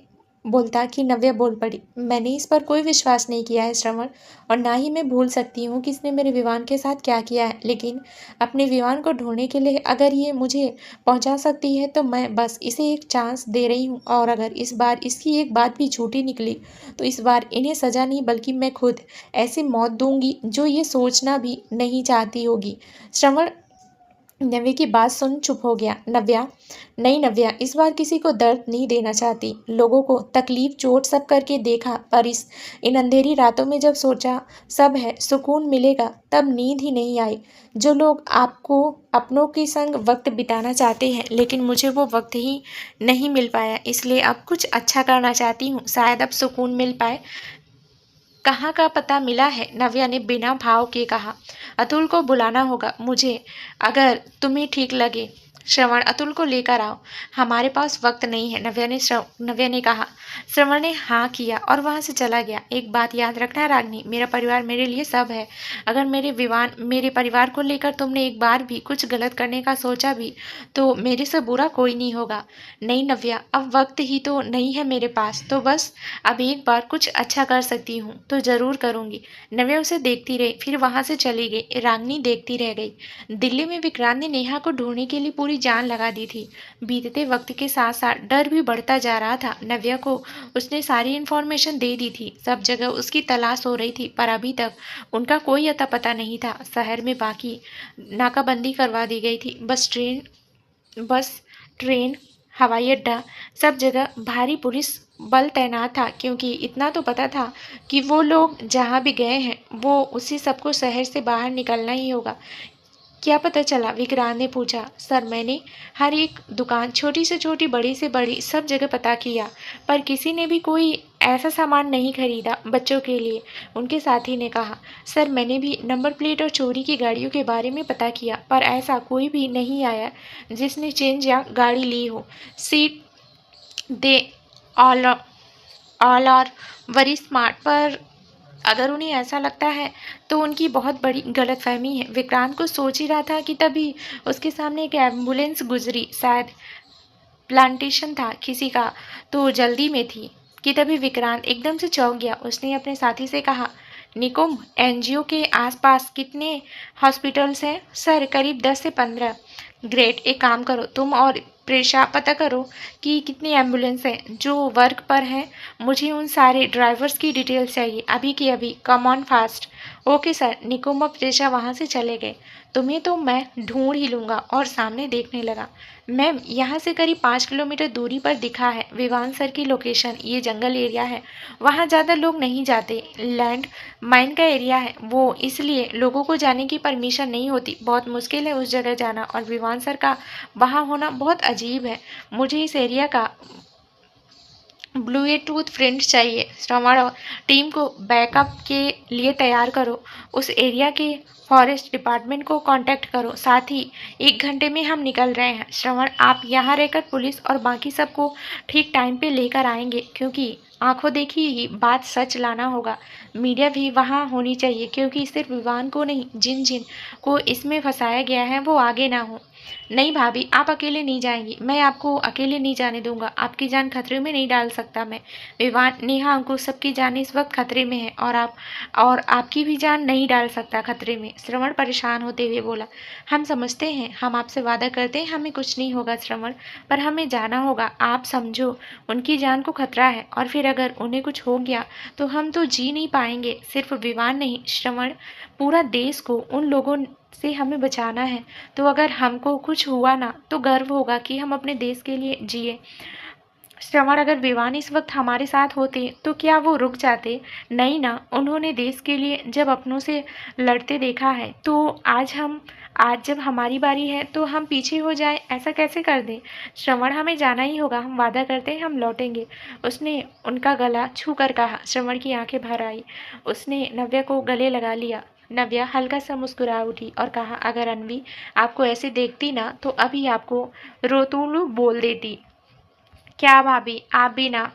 बोलता कि नव्या बोल पड़ी, मैंने इस पर कोई विश्वास नहीं किया है श्रवण, और ना ही मैं भूल सकती हूँ कि इसने मेरे विवान के साथ क्या किया है। लेकिन अपने विवान को ढूंढने के लिए अगर ये मुझे पहुंचा सकती है तो मैं बस इसे एक चांस दे रही हूँ। और अगर इस बार इसकी एक बात भी झूठी निकली तो इस बार इन्हें सजा नहीं बल्कि मैं खुद ऐसी मौत दूंगी जो ये सोचना भी नहीं चाहती होगी। श्रवण नव्या की बात सुन चुप हो गया। नव्या, नहीं नव्या, इस बार किसी को दर्द नहीं देना चाहती। लोगों को तकलीफ चोट सब करके देखा, पर इन अंधेरी रातों में जब सोचा सब है, सुकून मिलेगा, तब नींद ही नहीं आई। जो लोग आपको अपनों के संग वक्त बिताना चाहते हैं, लेकिन मुझे वो वक्त ही नहीं मिल पाया, इसलिए अब कुछ अच्छा करना चाहती हूँ, शायद अब सुकून मिल पाए। कहाँ का पता मिला है? नव्या ने बिना भाव के कहा। अतुल को बुलाना होगा मुझे, अगर तुम्हें ठीक लगे। श्रवण, अतुल को लेकर आओ। हमारे पास वक्त नहीं है, नव्या ने कहा। श्रवण ने हाँ किया और वहां से चला गया। एक बात याद रखना रागनी, मेरा परिवार मेरे लिए सब है। अगर मेरे परिवार को लेकर तुमने एक बार भी कुछ गलत करने का सोचा भी, तो मेरे से बुरा कोई नहीं होगा। नहीं नव्या, अब वक्त ही तो नहीं है मेरे पास, तो बस अब एक बार कुछ अच्छा कर सकती हूँ तो ज़रूर करूँगी। नव्या उसे देखती रही, फिर वहाँ से चली गई। रागनी देखती रह गई। दिल्ली में विक्रांत ने नेहा को ढूंढने के लिए पूरी जान लगा दी थी। बीतते वक्त के साथ साथ डर भी बढ़ता जा रहा था। नव्या को उसने सारी इन्फॉर्मेशन दे दी थी, सब जगह उसकी तलाश हो रही थी, पर अभी तक उनका कोई अता पता नहीं था। शहर में बाकी नाकाबंदी करवा दी गई थी। बस ट्रेन, हवाई अड्डा, सब जगह भारी पुलिस बल तैनात था, क्योंकि इतना तो पता था कि वो लोग जहाँ भी गए हैं, वो उसी सबको शहर से बाहर निकलना ही होगा। क्या पता चला? विक्रांत ने पूछा। सर, मैंने हर एक दुकान, छोटी से छोटी, बड़ी से बड़ी, सब जगह पता किया, पर किसी ने भी कोई ऐसा सामान नहीं खरीदा बच्चों के लिए। उनके साथी ने कहा। सर, मैंने भी नंबर प्लेट और चोरी की गाड़ियों के बारे में पता किया, पर ऐसा कोई भी नहीं आया जिसने चेंज या गाड़ी ली हो। Seat they all all are very smart, पर अगर उन्हें ऐसा लगता है तो उनकी बहुत बड़ी गलतफहमी है। विक्रांत को सोच ही रहा था कि तभी उसके सामने एक एम्बुलेंस गुजरी। शायद प्लांटेशन था किसी का, तो जल्दी में थी कि तभी विक्रांत एकदम से चौंक गया। उसने अपने साथी से कहा, निकुंभ, एनजीओ के आसपास कितने हॉस्पिटल्स हैं? सर, करीब 10 से 15। ग्रेट, एक काम करो, तुम और प्रेशा पता करो कि कितनी एम्बुलेंस हैं जो वर्क पर हैं। मुझे उन सारे ड्राइवर्स की डिटेल्स चाहिए, अभी की अभी। Come on fast. Okay sir. Nikumbh और प्रेशा वहाँ से चले गए। तुम्हें तो मैं ढूंढ ही लूँगा। और सामने देखने लगा। मैम, यहाँ से करीब 5 किलोमीटर दूरी पर दिखा है विवान सर की लोकेशन। ये जंगल एरिया है, वहाँ ज़्यादा लोग नहीं जाते। लैंड माइन का एरिया है वो, इसलिए लोगों को जाने की परमिशन नहीं होती। बहुत मुश्किल है उस जगह जाना, और विवान सर का वहाँ होना बहुत अजीब है। मुझे इस एरिया का ब्लूटूथ फ्रेंड चाहिए। श्रवण, टीम को बैकअप के लिए तैयार करो। उस एरिया के फॉरेस्ट डिपार्टमेंट को कांटेक्ट करो। साथ ही 1 घंटे में हम निकल रहे हैं। श्रवण, आप यहाँ रहकर पुलिस और बाकी सबको ठीक टाइम पे लेकर आएंगे, क्योंकि आंखों देखी ही बात सच लाना होगा। मीडिया भी वहाँ होनी चाहिए, क्योंकि सिर्फ विवान को नहीं, जिन जिन को इसमें फंसाया गया है वो आगे ना हो। नहीं भाभी, आप अकेले नहीं जाएंगी। मैं आपको अकेले नहीं जाने दूंगा। आपकी जान खतरे में नहीं डाल सकता मैं। विवान, नेहा, अंकुश, सबकी जान इस वक्त खतरे में है, और आपकी भी जान नहीं डाल सकता खतरे में। श्रवण परेशान होते हुए बोला। हम समझते हैं, हम आपसे वादा करते हैं, हमें कुछ नहीं होगा श्रवण, पर हमें जाना होगा। आप समझो, उनकी जान को खतरा है, और फिर अगर उन्हें कुछ हो गया तो हम तो जी नहीं पाएंगे। सिर्फ विवान नहीं श्रवण, पूरा देश को उन लोगों से हमें बचाना है। तो अगर हमको कुछ हुआ ना, तो गर्व होगा कि हम अपने देश के लिए जिए। श्रवण, अगर विवान इस वक्त हमारे साथ होते तो क्या वो रुक जाते? नहीं ना। उन्होंने देश के लिए जब अपनों से लड़ते देखा है, तो आज जब हमारी बारी है तो हम पीछे हो जाए, ऐसा कैसे कर दें? श्रवण, हमें जाना ही होगा। हम वादा करते हैं, हम लौटेंगे। उसने उनका गला छू कर कहा। श्रवण की आंखें भर आई। उसने नव्या को गले लगा लिया। नव्या हल्का सा मुस्कुरा उठी और कहा, अगर अनवी आपको ऐसे देखती ना, तो अभी आपको रोतुलू बोल देती। क्या भाभी, आप भी ना?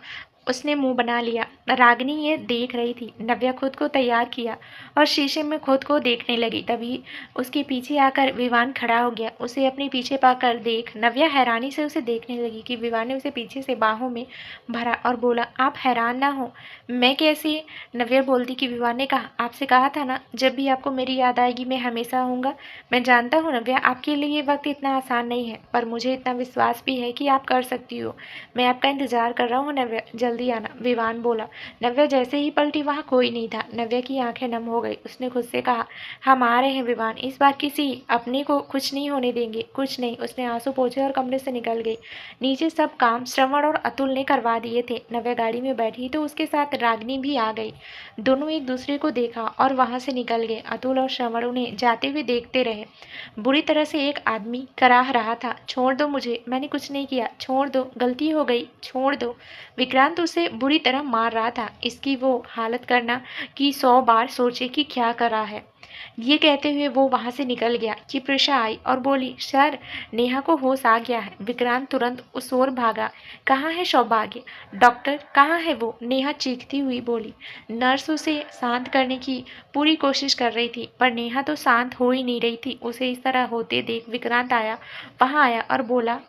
उसने मुंह बना लिया। रागिनी ये देख रही थी। नव्या खुद को तैयार किया और शीशे में खुद को देखने लगी। तभी उसके पीछे आकर विवान खड़ा हो गया। उसे अपने पीछे पाकर देख नव्या हैरानी से उसे देखने लगी कि विवान ने उसे पीछे से बाहों में भरा और बोला, आप हैरान ना हो। मैं कैसे? नव्या बोलती कि विवान ने कहा, आपसे कहा था ना, जब भी आपको मेरी याद आएगी मैं हमेशा आऊँगा। मैं जानता हूँ नव्या, आपके लिए ये वक्त इतना आसान नहीं है, पर मुझे इतना विश्वास भी है कि आप कर सकती हो। मैं आपका इंतज़ार कर रहा हूँ नव्या, जल्दी जल्दी आना, विवान बोला। नव्या जैसे ही पलटी वहाँ कोई नहीं था। नव्या की आंखें नम हो गई। उसने खुद से कहा, हम आ रहे हैं विवान, इस बार किसी अपने को कुछ नहीं होने देंगे, कुछ नहीं। उसने आंसू पोंछे और कमरे से निकल गई। नीचे सब काम श्रवण और अतुल ने करवा दिए थे। नव्या गाड़ी में बैठी तो उसके साथ रागिनी भी आ गई। दोनों एक दूसरे को देखा और वहां से निकल गए। अतुल और श्रवण उन्हें जाते हुए देखते रहे। बुरी तरह से एक आदमी कराह रहा था, छोड़ दो मुझे, मैंने कुछ नहीं किया, छोड़ दो, गलती हो गई, छोड़ दो। विक्रांत उसे बुरी तरह मार रहा था। इसकी वो हालत करना कि 100 बार सोचे कि क्या करा है। ये कहते हुए वो वहां से निकल गया कि प्रिशा आई और बोली, सर, नेहा को होश आ गया है। विक्रांत तुरंत उस ओर भागा। कहाँ है सौभाग्य? डॉक्टर कहाँ है वो? नेहा चीखती हुई बोली। नर्स उसे शांत करने की पूरी कोशिश कर रही थी, पर नेहा तो शांत हो ही नहीं रही थी। उसे इस तरह होते देख विक्रांत वहां आया और बोला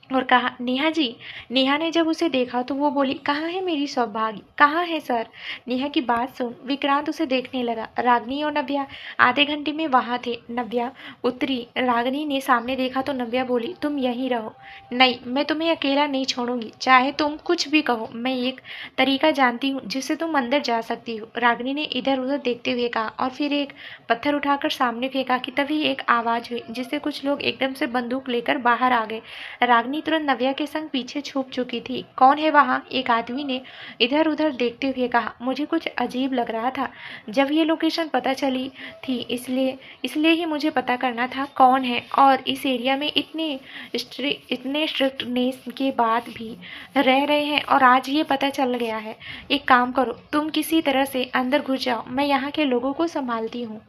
और कहा, नेहा जी। नेहा ने जब उसे देखा तो वो बोली, कहाँ है मेरी सौभाग्य, कहाँ है सर? नेहा की बात सुन विक्रांत उसे देखने लगा। रागिनी और नव्या आधे घंटे में वहां थे। नव्या उतरी। रागिनी ने सामने देखा तो नव्या बोली, तुम यहीं रहो। नहीं, मैं तुम्हें अकेला नहीं छोड़ूंगी, चाहे तुम कुछ भी कहो। मैं एक तरीका जानती हूँ जिससे तुम अंदर जा सकती हो। रागिनी ने इधर उधर देखते हुए कहा और फिर एक पत्थर उठाकर सामने फेंका कि तभी एक आवाज हुई जिससे कुछ लोग एकदम से बंदूक लेकर बाहर आ गए। रागिनी तुरंत नव्या के संग पीछे छुप चुकी थी। कौन है वहाँ? एक आदमी ने इधर उधर देखते हुए कहा। मुझे कुछ अजीब लग रहा था जब ये लोकेशन पता चली थी, इसलिए इसलिए ही मुझे पता करना था कौन है। और इस एरिया में इतने स्ट्रिक्टनेस के बाद भी रह रहे हैं और आज ये पता चल गया है। एक काम करो, तुम किसी तरह से अंदर घुस जाओ, मैं यहाँ के लोगों को संभालती हूँ।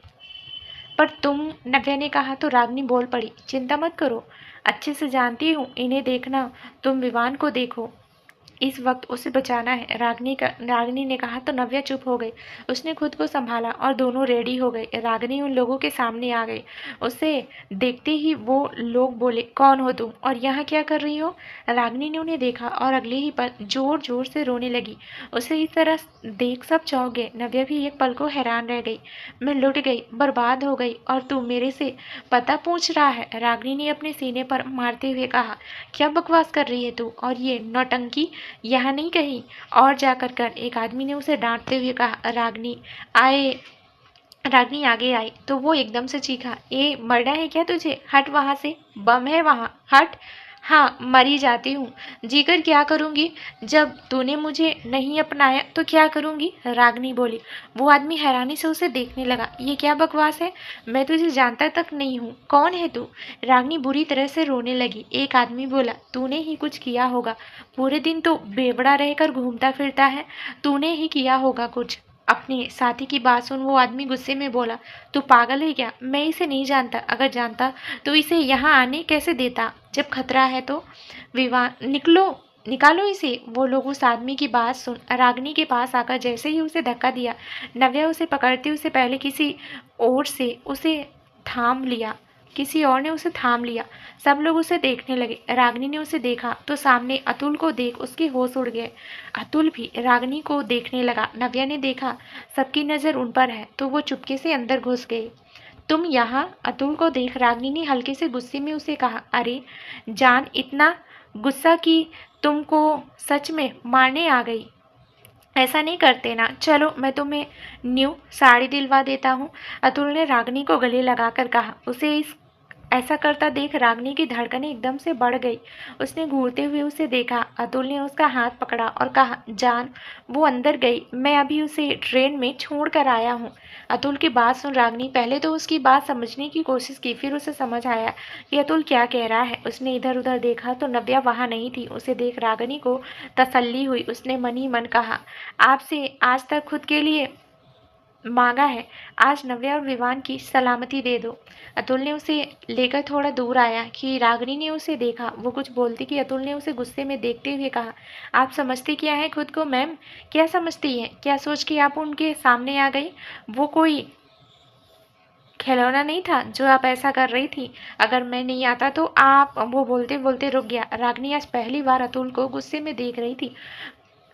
पर तुम, नव्या ने कहा तो रागिनी बोल पड़ी, चिंता मत करो, अच्छे से जानती हूँ इन्हें देखना, तुम विवान को देखो, इस वक्त उसे बचाना है। रागिनी ने कहा तो नव्या चुप हो गई। उसने खुद को संभाला और दोनों रेडी हो गए। रागिनी उन लोगों के सामने आ गई। उसे देखते ही वो लोग बोले, कौन हो तुम और यहाँ क्या कर रही हो? रागिनी ने उन्हें देखा और अगले ही पल जोर जोर से रोने लगी। उसे इस तरह देख सब चौंक गए। नव्या भी एक पल को हैरान रह गई। मैं लुट गई, बर्बाद हो गई और तू मेरे से पता पूछ रहा है? रागिनी ने अपने सीने पर मारते हुए कहा, क्या बकवास कर रही है तू? और ये नौटंकी यहाँ नहीं कहीं और जाकर कर। एक आदमी ने उसे डांटते हुए कहा। रागिनी आगे आई तो वो एकदम से चीखा, ए मरना है क्या तुझे? हट वहां से, बम है वहां, हट। हाँ, मरी जाती हूँ, जीकर क्या करूँगी? जब तूने मुझे नहीं अपनाया तो क्या करूँगी? रागिनी बोली। वो आदमी हैरानी से उसे देखने लगा। ये क्या बकवास है? मैं तुझे जानता तक नहीं हूँ, कौन है तू? रागिनी बुरी तरह से रोने लगी। एक आदमी बोला, तूने ही कुछ किया होगा, पूरे दिन तो बेवड़ा रहकर घूमता फिरता है, तूने ही किया होगा कुछ। अपने साथी की बात सुन वो आदमी गुस्से में बोला, तू पागल है क्या? मैं इसे नहीं जानता, अगर जानता तो इसे यहाँ आने कैसे देता जब खतरा है तो? निकालो इसे। वो लोग उस आदमी की बात सुन रागिनी के पास आकर जैसे ही उसे धक्का दिया, नव्या उसे पकड़ते उसे पहले किसी और ने उसे थाम लिया। सब लोग उसे देखने लगे। रागिनी ने उसे देखा तो सामने अतुल को देख उसके होश उड़ गए। अतुल भी रागिनी को देखने लगा। नव्या ने देखा सबकी नज़र उन पर है तो वो चुपके से अंदर घुस गई। तुम यहाँ? अतुल को देख रागिनी ने हल्के से गुस्से में उसे कहा, अरे जान, इतना गुस्सा कि तुमको सच में मारने आ गई? ऐसा नहीं करते ना, चलो मैं तुम्हें न्यू साड़ी दिलवा देता हूँ। अतुल ने रागिनी को गले लगाकर कहा। उसे ऐसा करता देख रागिनी की धड़कनें एकदम से बढ़ गई। उसने घूरते हुए उसे देखा। अतुल ने उसका हाथ पकड़ा और कहा, जान, वो अंदर गई, मैं अभी उसे ट्रेन में छोड़ कर आया हूँ। अतुल की बात सुन रागिनी पहले तो उसकी बात समझने की कोशिश की, फिर उसे समझ आया कि अतुल क्या कह रहा है। उसने इधर उधर देखा तो नव्या वहाँ नहीं थी। उसे देख रागिनी को तसल्ली हुई। उसने मन ही मन कहा, आपसे आज तक खुद के लिए मांगा है, आज नव्या और विवान की सलामती दे दो। अतुल ने उसे लेकर थोड़ा दूर आया कि रागिनी ने उसे देखा। वो कुछ बोलती कि अतुल ने उसे गुस्से में देखते हुए कहा, आप समझती क्या है खुद को मैम? क्या समझती है? क्या सोच के आप उनके सामने आ गई? वो कोई खिलौना नहीं था जो आप ऐसा कर रही थी। अगर मैं नहीं आता तो आप। वो बोलते बोलते रुक गया। रागिनी आज पहली बार अतुल को गुस्से में देख रही थी।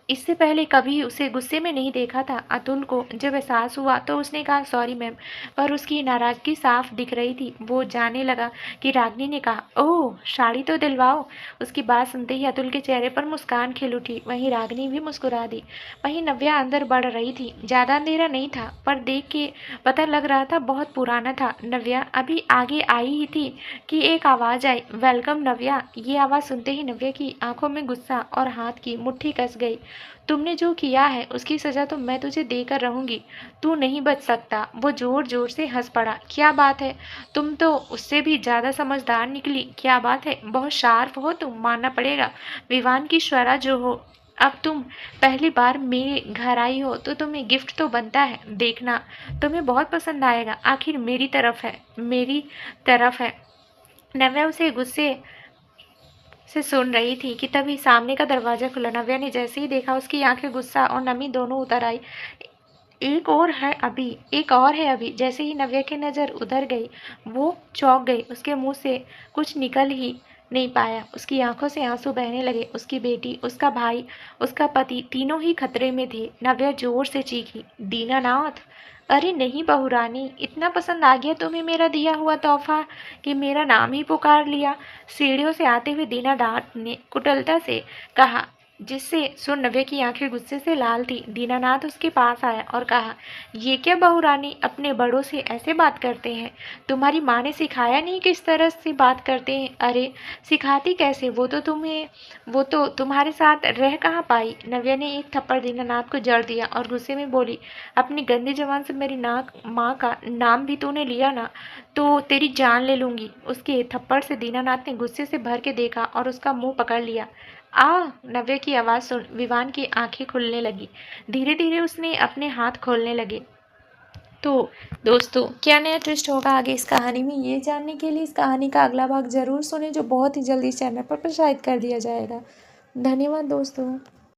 इससे पहले कभी उसे गुस्से में नहीं देखा था। अतुल को जब एहसास हुआ तो उसने कहा सॉरी मैम, पर उसकी नाराजगी साफ दिख रही थी। वो जाने लगा कि रागिनी ने कहा ओह साड़ी तो दिलवाओ। उसकी बात सुनते ही अतुल के चेहरे पर मुस्कान खिल उठी। वहीं रागिनी भी मुस्कुरा दी। वहीं नव्या अंदर बढ़ रही थी। ज्यादा अंधेरा नहीं था, पर देख के पता लग रहा था बहुत पुराना था। नव्या अभी आगे आई ही थी कि एक आवाज आई, वेलकम नव्या। ये आवाज सुनते ही नव्या की आंखों में गुस्सा और हाथ की मुट्ठी कस गई। तुमने जो किया है उसकी सजा तो मैं तुझे देकर रहूंगी। तू नहीं बच सकता। वो जोर जोर से हंस पड़ा। क्या बात है, तुम तो उससे भी ज्यादा समझदार निकली। क्या बात है, बहुत शार्प हो तुम, मानना पड़ेगा। विवान की स्वरा जो हो। अब तुम पहली बार मेरे घर आई हो तो तुम्हें गिफ्ट तो बनता है। देखना, तुम्हें बहुत पसंद आएगा। आखिर मेरी तरफ है, मेरी तरफ है। नव्या उसे गुस्से से सुन रही थी कि तभी सामने का दरवाजा खुला। नव्या ने जैसे ही देखा उसकी आंखें गुस्सा और नमी दोनों उतर आई। एक और है अभी। जैसे ही नव्या की नज़र उधर गई वो चौंक गई। उसके मुंह से कुछ निकल ही नहीं पाया। उसकी आंखों से आंसू बहने लगे। उसकी बेटी, उसका भाई, उसका पति तीनों ही खतरे में थे। नव्या जोर से चीखी, दीनानाथ। अरे नहीं बहू रानी, इतना पसंद आ गया तुम्हें मेरा दिया हुआ तोहफा कि मेरा नाम ही पुकार लिया। सीढ़ियों से आते हुए दीनानाथ ने कुटिलता से कहा, जिससे सुन नव्या की आंखें गुस्से से लाल थी। दीनानाथ उसके पास आया और कहा, ये क्या बहू रानी, अपने बड़ों से ऐसे बात करते हैं? तुम्हारी माँ ने सिखाया नहीं किस तरह से बात करते हैं? अरे सिखाती कैसे, वो तो तुम्हारे साथ रह कहाँ पाई। नव्या ने एक थप्पड़ दीनानाथ को जड़ दिया और गुस्से में बोली, अपनी गंदी जबान से मेरी नाक माँ का नाम भी तूने लिया ना, तो तेरी जान ले लूंगी। उसके थप्पड़ से दीनानाथ ने गुस्से से भर के देखा और उसका मुंह पकड़ लिया। आ, नव्या की आवाज़ सुन विवान की आंखें खुलने लगी। धीरे धीरे उसने अपने हाथ खोलने लगे। तो दोस्तों, क्या नया ट्विस्ट होगा आगे इस कहानी में, ये जानने के लिए इस कहानी का अगला भाग ज़रूर सुने, जो बहुत ही जल्दी इस चैनल पर प्रसारित कर दिया जाएगा। धन्यवाद दोस्तों।